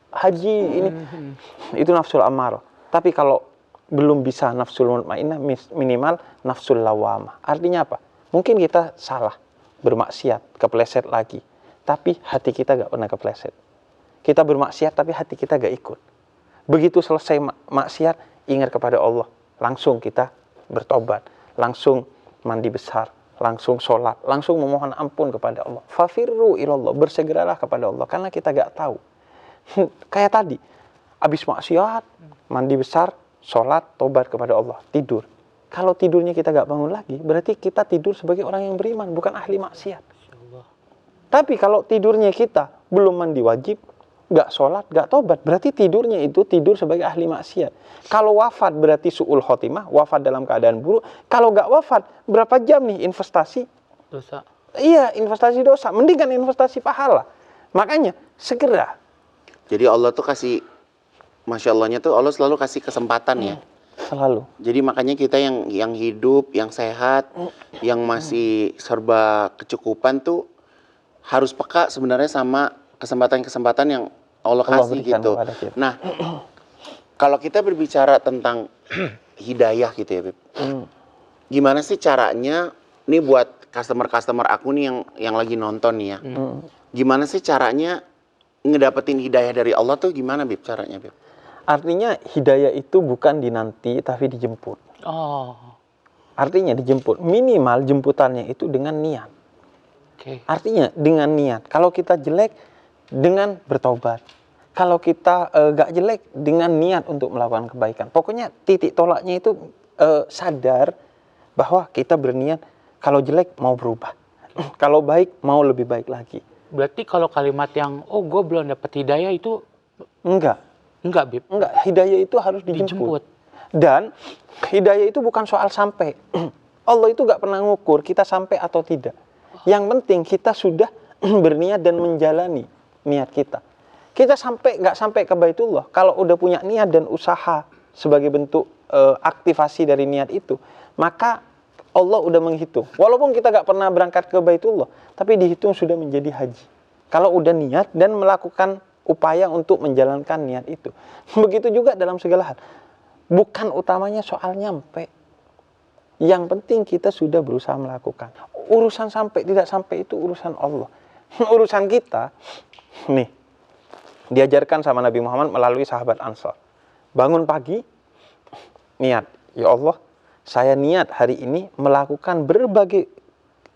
haji ini. Itu nafsul ammarah. Tapi kalau belum bisa nafsul mutmainnah, minimal nafsul lawamah. Artinya apa? Mungkin kita salah, bermaksiat, kepleset lagi. Tapi hati kita gak pernah kepleset. Kita bermaksiat tapi hati kita gak ikut. Begitu selesai maksiat, ingat kepada Allah. Langsung kita bertobat. Langsung mandi besar. Langsung sholat. Langsung memohon ampun kepada Allah. Fafirru ilallah. Bersegeralah kepada Allah. Karena kita gak tahu. Kayak tadi, habis maksiat, mandi besar, sholat, tobat kepada Allah, tidur. Kalau tidurnya kita gak bangun lagi, berarti kita tidur sebagai orang yang beriman, bukan ahli maksiat. Tapi kalau tidurnya kita belum mandi wajib, gak sholat, gak tobat, berarti tidurnya itu tidur sebagai ahli maksiat. Kalau wafat berarti su'ul khotimah, wafat dalam keadaan buruk. Kalau gak wafat, berapa jam nih investasi? Dosa. Iya, investasi dosa. Mendingan investasi pahala. Makanya, segera. Jadi Allah tuh kasih, Masya Allahnya tuh Allah selalu kasih kesempatan ya. Selalu. Jadi makanya kita yang hidup, yang sehat, yang masih serba kecukupan tuh harus peka sebenarnya sama kesempatan-kesempatan yang Allah kasih gitu. Nah, kalau kita berbicara tentang hidayah gitu ya, Beb. Gimana sih caranya, nih buat customer aku nih yang lagi nonton nih ya. Gimana sih caranya ngedapetin hidayah dari Allah tuh gimana, Beb, caranya, Beb? Artinya hidayah itu bukan dinanti tapi dijemput. Oh. Artinya dijemput. Minimal jemputannya itu dengan niat. Okay. Artinya dengan niat. Kalau kita jelek, dengan bertobat. Kalau kita gak jelek, dengan niat untuk melakukan kebaikan. Pokoknya titik tolaknya itu sadar bahwa kita berniat kalau jelek mau berubah. Kalau baik mau lebih baik lagi. Berarti kalau kalimat yang, oh gue belum dapat hidayah itu... Enggak, Bib. Enggak, hidayah itu harus dijemput. Dan hidayah itu bukan soal sampai. Allah itu gak pernah ngukur kita sampai atau tidak. Yang penting kita sudah berniat dan menjalani niat kita. Kita gak sampai ke Baitullah. Kalau udah punya niat dan usaha sebagai bentuk aktivasi dari niat itu, maka Allah udah menghitung. Walaupun kita gak pernah berangkat ke Baitullah, tapi dihitung sudah menjadi haji. Kalau udah niat dan melakukan upaya untuk menjalankan niat itu. Begitu juga dalam segala hal. Bukan utamanya soal nyampe. Yang penting kita sudah berusaha melakukan. Urusan sampai tidak sampai itu urusan Allah. Urusan kita, nih, diajarkan sama Nabi Muhammad melalui sahabat Ansar. Bangun pagi, niat, ya Allah, saya niat hari ini melakukan berbagai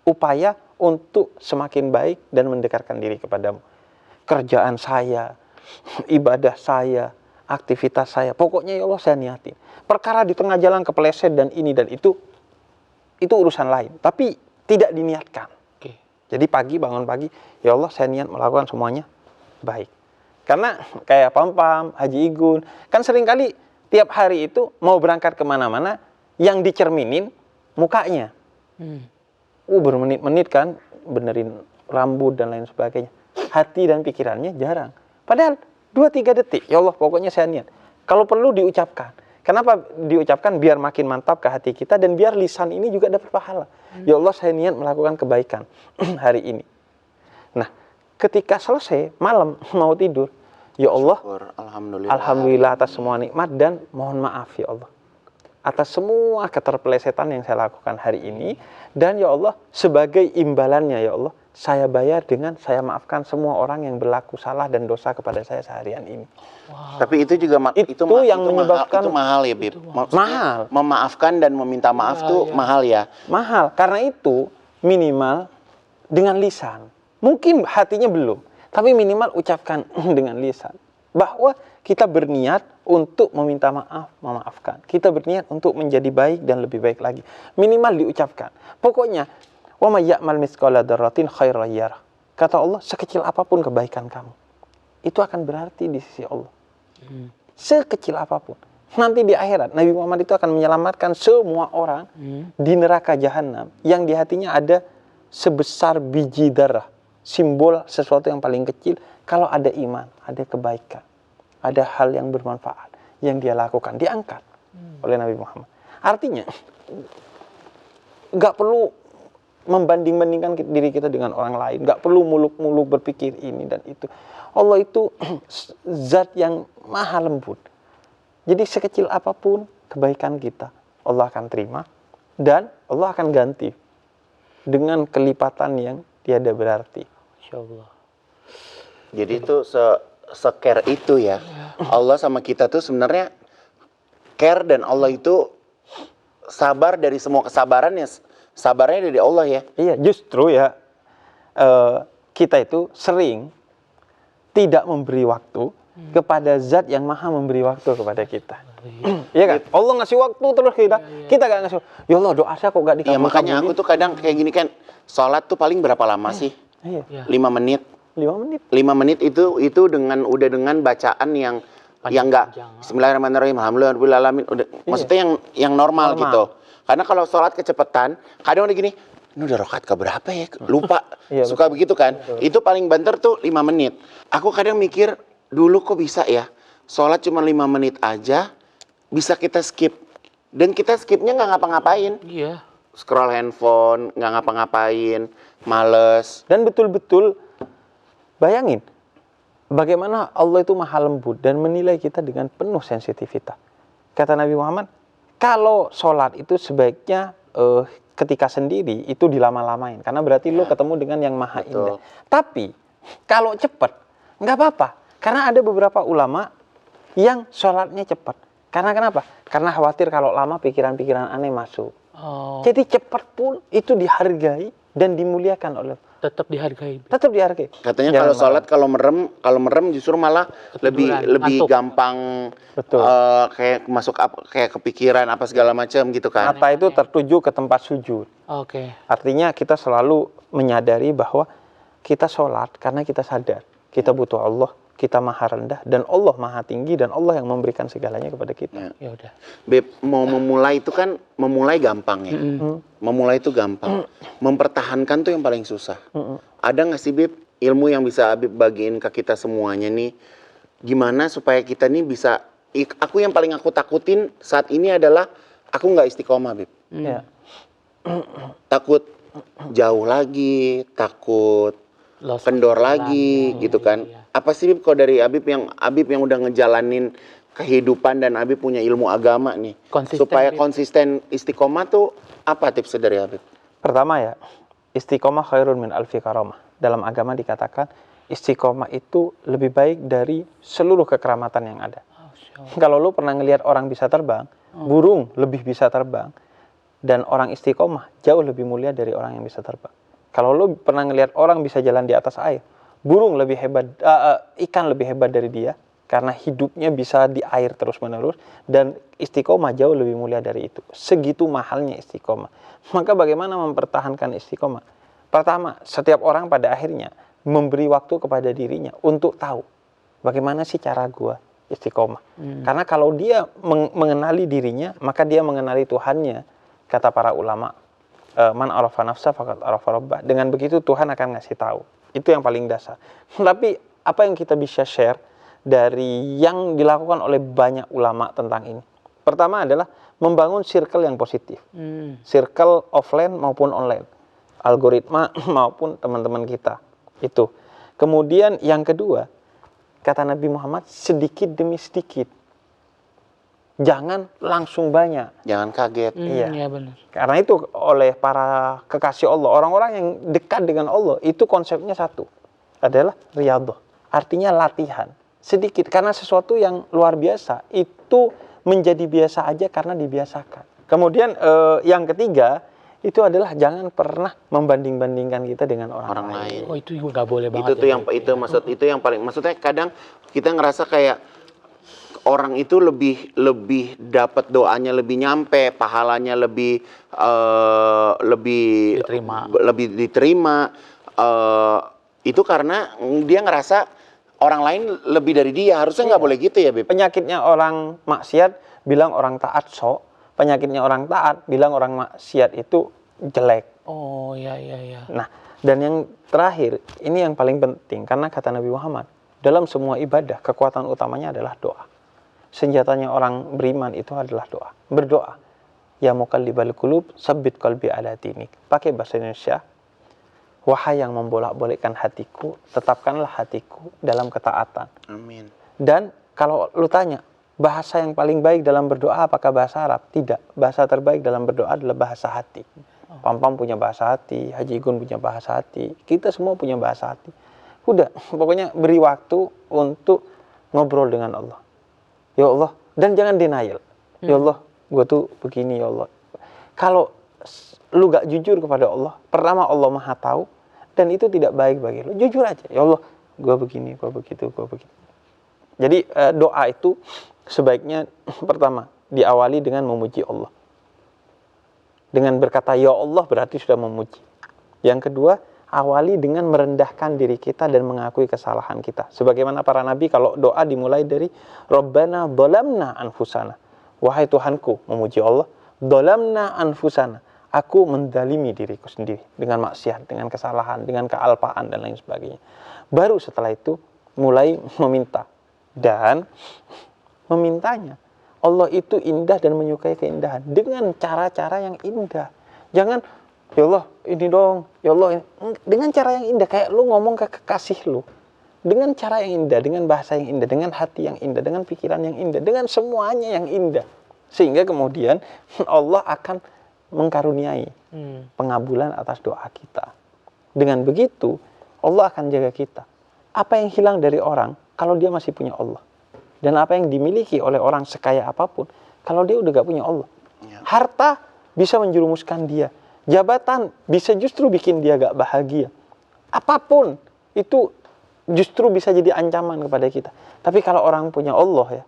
upaya untuk semakin baik dan mendekatkan diri kepadamu. Kerjaan saya, ibadah saya, aktivitas saya, pokoknya ya Allah saya niatin. Perkara di tengah jalan kepeleset dan ini dan itu urusan lain, tapi tidak diniatkan. Oke. Jadi bangun pagi, ya Allah saya niat melakukan semuanya baik. Karena kayak Pam-Pam, Haji Igun, kan seringkali tiap hari itu mau berangkat kemana-mana, yang dicerminin mukanya. Bermenit-menit kan, benerin rambut dan lain sebagainya. Hati dan pikirannya jarang. Padahal 2-3 detik, ya Allah pokoknya saya niat. Kalau perlu diucapkan. Kenapa diucapkan? Biar makin mantap ke hati kita dan biar lisan ini juga dapat pahala. Ya Allah saya niat melakukan kebaikan hari ini. Nah, ketika selesai malam mau tidur, ya Allah, alhamdulillah atas semua nikmat dan mohon maaf ya Allah atas semua keterpelesetan yang saya lakukan hari ini, dan ya Allah sebagai imbalannya ya Allah saya bayar dengan saya maafkan semua orang yang berlaku salah dan dosa kepada saya seharian ini. Wow. Tapi itu juga yang menyebabkan mahal ya, Bib. Mahal. Memaafkan dan meminta maaf tuh mahal ya. Mahal. Karena itu minimal dengan lisan. Mungkin hatinya belum, tapi minimal ucapkan dengan lisan bahwa kita berniat untuk meminta maaf, memaafkan. Kita berniat untuk menjadi baik dan lebih baik lagi. Minimal diucapkan. Pokoknya wa may ya'mal mithqala dzarratin khairan yarah. Kata Allah, sekecil apapun kebaikan kamu, itu akan berarti di sisi Allah. Sekecil apapun. Nanti di akhirat Nabi Muhammad itu akan menyelamatkan semua orang di neraka jahanam yang di hatinya ada sebesar biji darah, simbol sesuatu yang paling kecil. Kalau ada iman, ada kebaikan, ada hal yang bermanfaat yang dia lakukan, diangkat oleh Nabi Muhammad. Artinya nggak perlu membanding-bandingkan diri kita dengan orang lain, nggak perlu muluk-muluk berpikir ini dan itu. Allah itu zat yang maha lembut. Jadi sekecil apapun kebaikan kita, Allah akan terima dan Allah akan ganti dengan kelipatan yang tiada berarti. Insyaallah. Jadi itu se-care itu ya. Allah sama kita tuh sebenarnya care, dan Allah itu sabar dari semua kesabarannya. Sabarnya dari Allah ya. Iya, justru ya kita itu sering tidak memberi waktu kepada zat yang maha memberi waktu kepada kita. Iya kan? Allah ngasih waktu terus kita gak ngasih. Ya Allah, doa saya kok gak dikabulin. Ya makanya aku tuh kadang kayak gini kan, sholat tuh paling berapa lama sih? 5 menit. 5 menit. 5 menit itu dengan bacaan yang enggak bismillahirrahmanirrahim, alhamdulillah alamin, udah maksudnya yang normal gitu. Karena kalau sholat kecepatan, kadang udah gini, ini udah rakaat keberapa ya? Lupa. Suka begitu kan? Itu paling banter tuh 5 menit. Aku kadang mikir, dulu kok bisa ya? Sholat cuma 5 menit aja bisa kita skip. Dan kita skipnya nggak ngapa-ngapain. Iya. Scroll handphone, nggak ngapa-ngapain, males. Dan betul-betul bayangin bagaimana Allah itu maha lembut dan menilai kita dengan penuh sensitivitas. Kata Nabi Muhammad, kalau sholat itu sebaiknya ketika sendiri itu dilama-lamain, karena berarti lo ketemu dengan yang maha indah. Tapi kalau cepat nggak apa-apa, karena ada beberapa ulama yang sholatnya cepat. Karena kenapa? Karena khawatir kalau lama pikiran-pikiran aneh masuk. Jadi cepat pun itu dihargai dan dimuliakan oleh. Tetap dihargai. Tetap dihargai. Katanya kalau sholat kalau merem justru malah lebih gampang. Betul. Kayak masuk kayak kepikiran apa segala macam gitu kan. Mata itu tertuju ke tempat sujud. Oke. Artinya kita selalu menyadari bahwa kita sholat karena kita sadar kita butuh Allah, kita maha rendah dan Allah maha tinggi dan Allah yang memberikan segalanya kepada kita. Ya udah. Beb, mau memulai itu kan memulai gampang ya. Memulai itu gampang. Mempertahankan tuh yang paling susah. Ada nggak sih, Beb, ilmu yang bisa Beb bagiin ke kita semuanya nih? Gimana supaya kita nih bisa, aku yang paling aku takutin saat ini adalah aku nggak istiqomah, Beb. Takut jauh lagi, takut kendor lagi gitu kan. Apa sih, Bib, kalau dari Habib yang udah ngejalanin kehidupan dan Habib punya ilmu agama nih, supaya konsisten istiqomah tuh apa tipsnya dari Habib? Pertama ya, istiqomah khairun min alfi karamah. Dalam agama dikatakan istiqomah itu lebih baik dari seluruh kekeramatan yang ada. Kalau lu pernah ngelihat orang bisa terbang, Burung lebih bisa terbang, dan orang istiqomah jauh lebih mulia dari orang yang bisa terbang. Kalau lo pernah ngelihat orang bisa jalan di atas air, burung lebih hebat, ikan lebih hebat dari dia, karena hidupnya bisa di air terus-menerus, dan istiqomah jauh lebih mulia dari itu. Segitu mahalnya istiqomah. Maka bagaimana mempertahankan istiqomah? Pertama, setiap orang pada akhirnya memberi waktu kepada dirinya untuk tahu bagaimana sih cara gua istiqomah. Karena kalau dia mengenali dirinya, maka dia mengenali Tuhannya. Kata para ulama, man arafa nafsa faqad arafa rabbah. Dengan begitu Tuhan akan ngasih tahu. Itu yang paling dasar. Tapi apa yang kita bisa share dari yang dilakukan oleh banyak ulama tentang ini? Pertama adalah membangun circle yang positif. Circle offline maupun online. Algoritma maupun teman-teman kita. Itu. Kemudian yang kedua, kata Nabi Muhammad, sedikit demi sedikit. Jangan langsung banyak. Jangan kaget. Iya benar. Karena itu oleh para kekasih Allah, orang-orang yang dekat dengan Allah, itu konsepnya satu. Adalah riyadhah. Artinya latihan. Sedikit. Karena sesuatu yang luar biasa, itu menjadi biasa aja karena dibiasakan. Kemudian yang ketiga, itu adalah jangan pernah membanding-bandingkan kita dengan orang lain. Oh itu juga nggak boleh banget. Itu tuh yang itu yang paling, maksudnya kadang kita ngerasa kayak orang itu lebih dapat doanya lebih nyampe, pahalanya lebih diterima. Itu karena dia ngerasa orang lain lebih dari dia. Harusnya nggak boleh gitu ya, Beb. Penyakitnya orang maksiat bilang orang taat sok. Penyakitnya orang taat bilang orang maksiat itu jelek. Oh iya. Nah, dan yang terakhir, ini yang paling penting, karena kata Nabi Muhammad, dalam semua ibadah, kekuatan utamanya adalah doa. Senjatanya orang beriman itu adalah doa. Berdoa. Ya muqallibal qulub, sabbit qalbi ala dinik. Pakai bahasa Indonesia, wahai yang membolak-balikkan hatiku, tetapkanlah hatiku dalam ketaatan. Amin. Dan kalau lu tanya, bahasa yang paling baik dalam berdoa apakah bahasa Arab? Tidak. Bahasa terbaik dalam berdoa adalah bahasa hati. Pam-Pam punya bahasa hati, Haji Gun punya bahasa hati, kita semua punya bahasa hati. Udah, pokoknya beri waktu untuk ngobrol dengan Allah. Ya Allah, dan jangan denial. Ya Allah, gue tuh begini ya Allah. Kalau lu gak jujur kepada Allah, pertama Allah Maha tahu, dan itu tidak baik bagi lu. Jujur aja, ya Allah, gue begini, gue begitu, gue begitu. Jadi doa itu sebaiknya pertama diawali dengan memuji Allah. Dengan berkata ya Allah berarti sudah memuji. Yang kedua, awali dengan merendahkan diri kita dan mengakui kesalahan kita. Sebagaimana para nabi kalau doa dimulai dari Rabbana dhalamna anfusana. Wahai Tuhanku, memuji Allah, dhalamna anfusana. Aku mendalimi diriku sendiri dengan maksiat, dengan kesalahan, dengan kealpaan dan lain sebagainya. Baru setelah itu mulai meminta. Dan memintanya, Allah itu indah dan menyukai keindahan dengan cara-cara yang indah. Jangan, ya Allah ini dong, ya Allah ini. Dengan cara yang indah, kayak lu ngomong ke kekasih lu. Dengan cara yang indah, dengan bahasa yang indah, dengan hati yang indah, dengan pikiran yang indah, dengan semuanya yang indah. Sehingga kemudian Allah akan mengkaruniai pengabulan atas doa kita. Dengan begitu, Allah akan jaga kita. Apa yang hilang dari orang kalau dia masih punya Allah? Dan apa yang dimiliki oleh orang sekaya apapun kalau dia udah gak punya Allah? Harta bisa menjerumuskan dia. Jabatan bisa justru bikin dia gak bahagia. Apapun itu justru bisa jadi ancaman kepada kita. Tapi kalau orang punya Allah ya,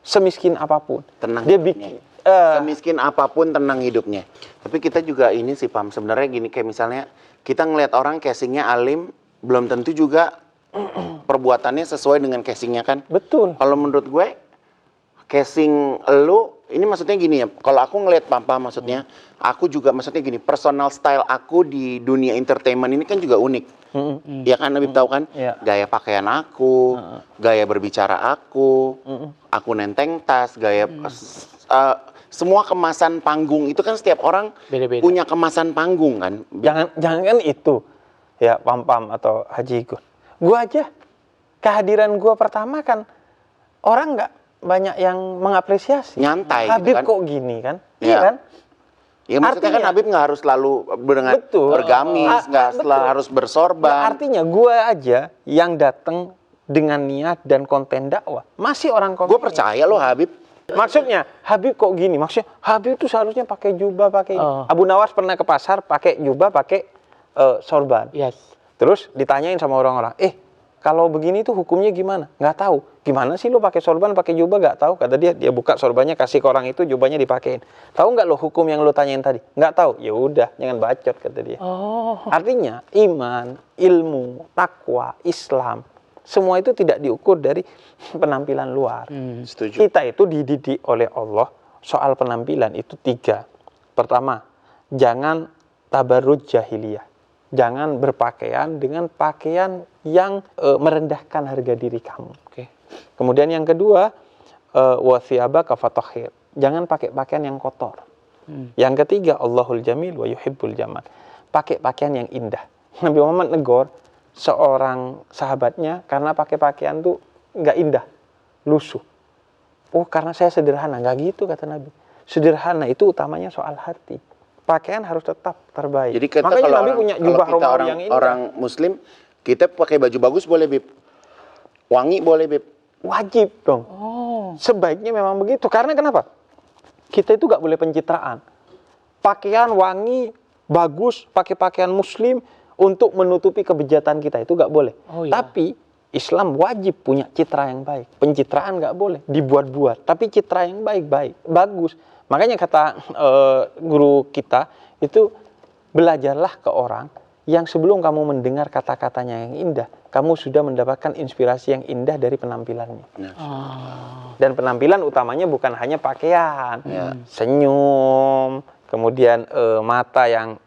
semiskin apapun Tenang dia hidupnya. bikin. Semiskin apapun tenang hidupnya. Tapi kita juga ini sih Pam, sebenarnya gini, kayak misalnya kita ngelihat orang casingnya alim, belum tentu juga perbuatannya sesuai dengan casingnya kan. Betul. Kalau menurut gue, casing lu, ini maksudnya gini ya, kalau aku ngelihat Pam maksudnya, aku juga maksudnya gini, personal style aku di dunia entertainment ini kan juga unik. Ya kan, Habib tahu kan? Ya. Gaya pakaian aku, gaya berbicara aku nenteng tas, gaya semua kemasan panggung itu kan setiap orang Beda-beda. punya kemasan panggung kan. Jangan kan itu ya Pam-Pam atau Haji Gun. Gua aja kehadiran gua pertama kan orang nggak banyak yang mengapresiasi. Nyantai Habib gitu kan. kok gini kan? Ya. Iya kan? Ya maksudnya kan Habib nggak harus selalu Betul. bergamis, nggak Betul. harus bersorban. Ya, artinya gua aja yang datang dengan niat dan konten dakwah masih orang konten. Gue percaya loh Habib. Maksudnya Habib kok gini? Maksudnya Habib itu seharusnya pakai jubah, pakai ini. Oh. Abu Nawas pernah ke pasar pakai jubah, pakai sorban. Yes. Terus ditanyain sama orang-orang, kalau begini tuh hukumnya gimana? Nggak tahu. Gimana sih lo pakai sorban, pakai jubah? Nggak tahu. Kata dia buka sorbannya, kasih ke orang itu, jubahnya dipakein. Tahu nggak lo hukum yang lo tanyain tadi? Nggak tahu. Ya udah, jangan bacot, kata dia. Oh. Artinya iman, ilmu, takwa, Islam, semua itu tidak diukur dari penampilan luar. Setuju. Kita itu dididik oleh Allah soal penampilan itu 3. Pertama, jangan tabarruj jahiliyah. Jangan berpakaian dengan pakaian yang merendahkan harga diri kamu. Oke. Kemudian yang kedua, wa thiyabaka fatahhir. Jangan pakai pakaian yang kotor. Yang ketiga, Allahul jamil wa yuhibbul jamal. Pakai pakaian yang indah. Nabi Muhammad negor seorang sahabatnya karena pakai pakaian tuh nggak indah, lusuh. Oh, karena saya sederhana. Nggak gitu kata Nabi. Sederhana itu utamanya soal hati. Pakaian harus tetap terbaik. Jadi kita makanya kalau Nabi punya jubah Romawi yang indah. orang Muslim, kita pakai baju bagus boleh, Bib. Wangi boleh, Bib. Wajib dong. Oh. Sebaiknya memang begitu. Karena kenapa? Kita itu nggak boleh pencitraan. Pakaian wangi, bagus, pakai pakaian Muslim untuk menutupi kebejatan kita itu nggak boleh. Oh, iya. Tapi Islam wajib punya citra yang baik. Pencitraan nggak boleh dibuat-buat. Tapi citra yang baik-baik, bagus. Makanya kata guru kita itu, belajarlah ke orang yang sebelum kamu mendengar kata-katanya yang indah, kamu sudah mendapatkan inspirasi yang indah dari penampilannya. Dan penampilan utamanya bukan hanya pakaian, senyum, kemudian mata yang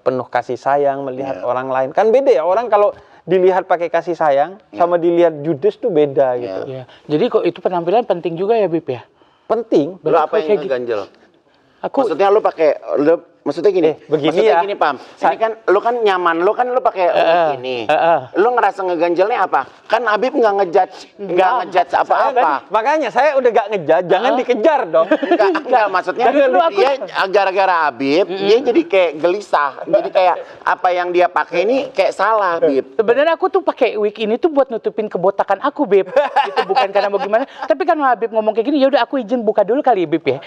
penuh kasih sayang melihat orang lain. Kan beda ya, orang kalau dilihat pakai kasih sayang sama dilihat judes tuh beda gitu. Ya. Jadi kok itu penampilan penting juga ya, Bib ya? Penting. Lu apa yang kayak gitu. ngeganjel? Maksudnya Maksudnya lu pakai, maksudnya gini. begini maksudnya ya. gini, Pam. Ini kan lu kan nyaman, lu pakai ini. Lu ngerasa ngeganjelnya apa? Kan Habib nggak ngejudge apa-apa. Makanya saya udah gak ngejar, jangan dikejar dong. Enggak, maksudnya dia gara-gara Habib, dia jadi kayak gelisah. Jadi kayak apa yang dia pakai ini kayak salah, Bib. Sebenarnya aku tuh pakai wig ini tuh buat nutupin kebotakan aku, Bib. Itu bukan karena bagaimana. Tapi kan Habib ngomong kayak gini, ya udah aku izin buka dulu kali ya, Bib ya.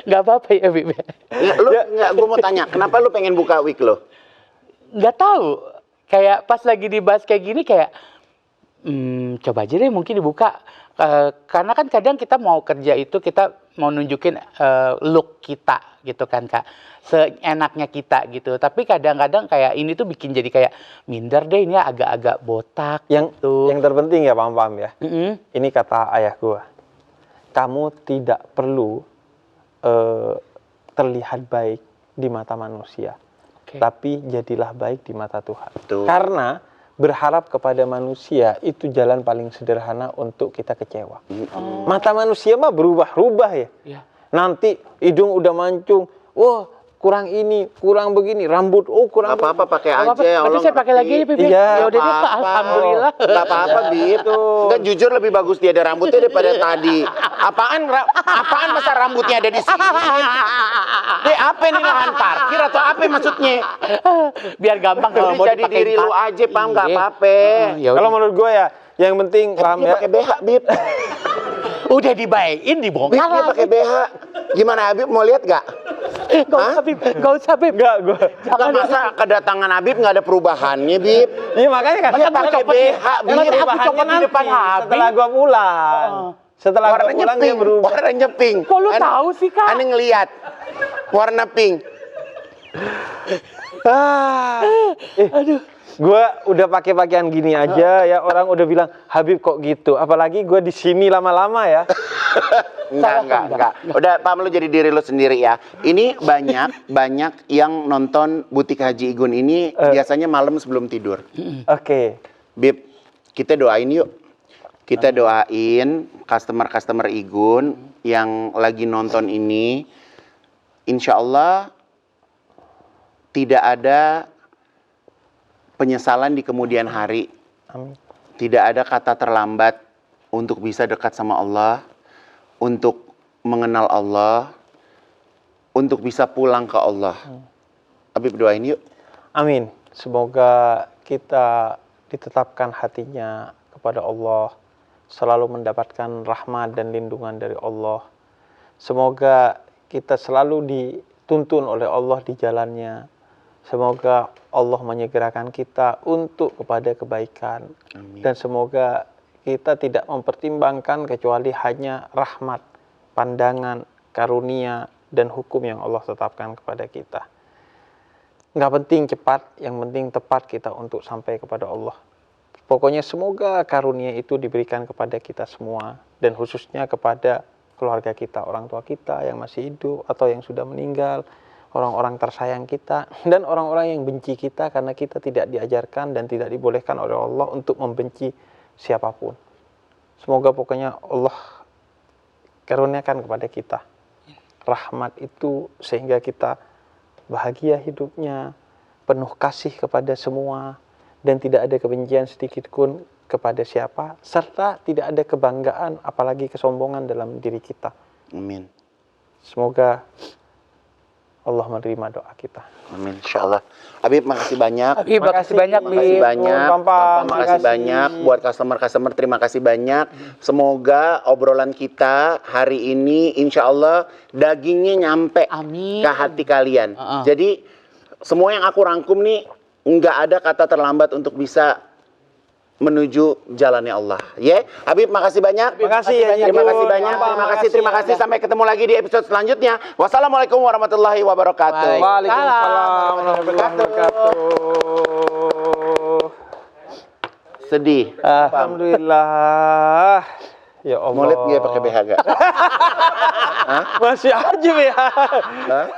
Nggak apa-apa ya, Bib. Gue mau tanya, kenapa lu pengen buka wig lo? Nggak tahu. Kayak pas lagi dibahas kayak gini kayak, coba aja deh mungkin dibuka. Karena kan kadang kita mau kerja itu kita mau nunjukin look kita gitu kan, Kak. Seenaknya kita gitu. Tapi kadang-kadang kayak ini tuh bikin jadi kayak minder deh, ini agak-agak botak gitu. Yang terpenting ya, paham ya. Ini kata ayah gua. Kamu tidak perlu terlihat baik di mata manusia. Tapi jadilah baik di mata Tuhan. Betul. Karena berharap kepada manusia itu jalan paling sederhana untuk kita kecewa. Mata manusia mah berubah-ubah ya. Iya. Nanti hidung udah mancung, wah kurang ini, kurang begini, rambut, kurang Apa-apa pakai aja. Berarti Allah saya pakai lagi ya, Bib. Iya. Ya udah deh, Pak. Alhamdulillah. Gak apa-apa, Bib. Enggak, jujur lebih bagus dia ada rambutnya daripada tadi. Apaan masa rambutnya ada di sini? Apa ini, lahan parkir atau apa maksudnya? Biar gampang kalau mau Jadi dipakein diri lu pak. aja, Pam, gak Iya. apa-apa. Ya Kalau udah. menurut gue ya, yang penting paham Dia ya. pakai BH, Bib. Udah dibayain, Bib, dibongkar dia lah. pakai BH. Gimana, Habib mau lihat gak? Gak usah, Bib. Gak usah, Bib. Enggak, gue. Enggak, masa kedatangan Habib nggak ada perubahannya, Bib? Iya makanya kan. Dia pakai BH, Bib. Masa aku Perubahannya copot di depan Habib? setelah gue pulang. Setelah gue Warnanya pulang dia pink, berubah. warnanya pink. Kok lu tahu sih, Kak? Aneh ngeliat. Warna pink. Aduh. Gue udah pakai pakaian gini aja ya, orang udah bilang Habib kok gitu. Apalagi gue di sini lama-lama ya. Enggak. Udah, Pam, lu jadi diri lu sendiri ya. Ini banyak yang nonton Butik Haji Igun ini biasanya malam sebelum tidur. Oke. Bib, kita doain yuk. Kita doain customer-customer Igun yang lagi nonton ini. Insya Allah tidak ada penyesalan di kemudian hari. Amin. Tidak ada kata terlambat untuk bisa dekat sama Allah, untuk mengenal Allah, untuk bisa pulang ke Allah. Habib, doain yuk. Amin. Semoga kita ditetapkan hatinya kepada Allah, selalu mendapatkan rahmat dan lindungan dari Allah. Semoga kita selalu dituntun oleh Allah di jalannya. Semoga Allah menyegerakan kita untuk kepada kebaikan. Amin. Dan semoga kita tidak mempertimbangkan kecuali hanya rahmat, pandangan, karunia, dan hukum yang Allah tetapkan kepada kita. Nggak penting cepat, yang penting tepat kita untuk sampai kepada Allah. Pokoknya semoga karunia itu diberikan kepada kita semua, dan khususnya kepada keluarga kita, orang tua kita yang masih hidup atau yang sudah meninggal, orang-orang tersayang kita, dan orang-orang yang benci kita karena kita tidak diajarkan dan tidak dibolehkan oleh Allah untuk membenci siapapun. Semoga pokoknya Allah karuniakan kepada kita rahmat itu sehingga kita bahagia hidupnya, penuh kasih kepada semua, dan tidak ada kebencian sedikit pun kepada siapa, serta tidak ada kebanggaan apalagi kesombongan dalam diri kita. Amin. Semoga Allah menerima doa kita. Amin, insyaallah. Habib, makasih banyak. Habib, makasih banyak, Makasih Bib. banyak, Papa, makasih makasih. banyak buat customer-customer, terima kasih banyak. Semoga obrolan kita hari ini insya Allah dagingnya nyampe Amin. ke hati kalian. Uh-uh. Jadi semua yang aku rangkum nih nggak ada kata terlambat untuk bisa menuju jalannya Allah. Ya, Habib, makasih banyak. Makasih ya, Terima Ibu. kasih banyak. Papa, Terima kasih. Sampai ketemu lagi di episode selanjutnya. Wassalamualaikum warahmatullahi wabarakatuh. Waalaikumsalam warahmatullahi wabarakatuh. Sedih. Alhamdulillah. Ya Allah. Mau lihat dia pakai BH gak? Masih aja ya. Hah?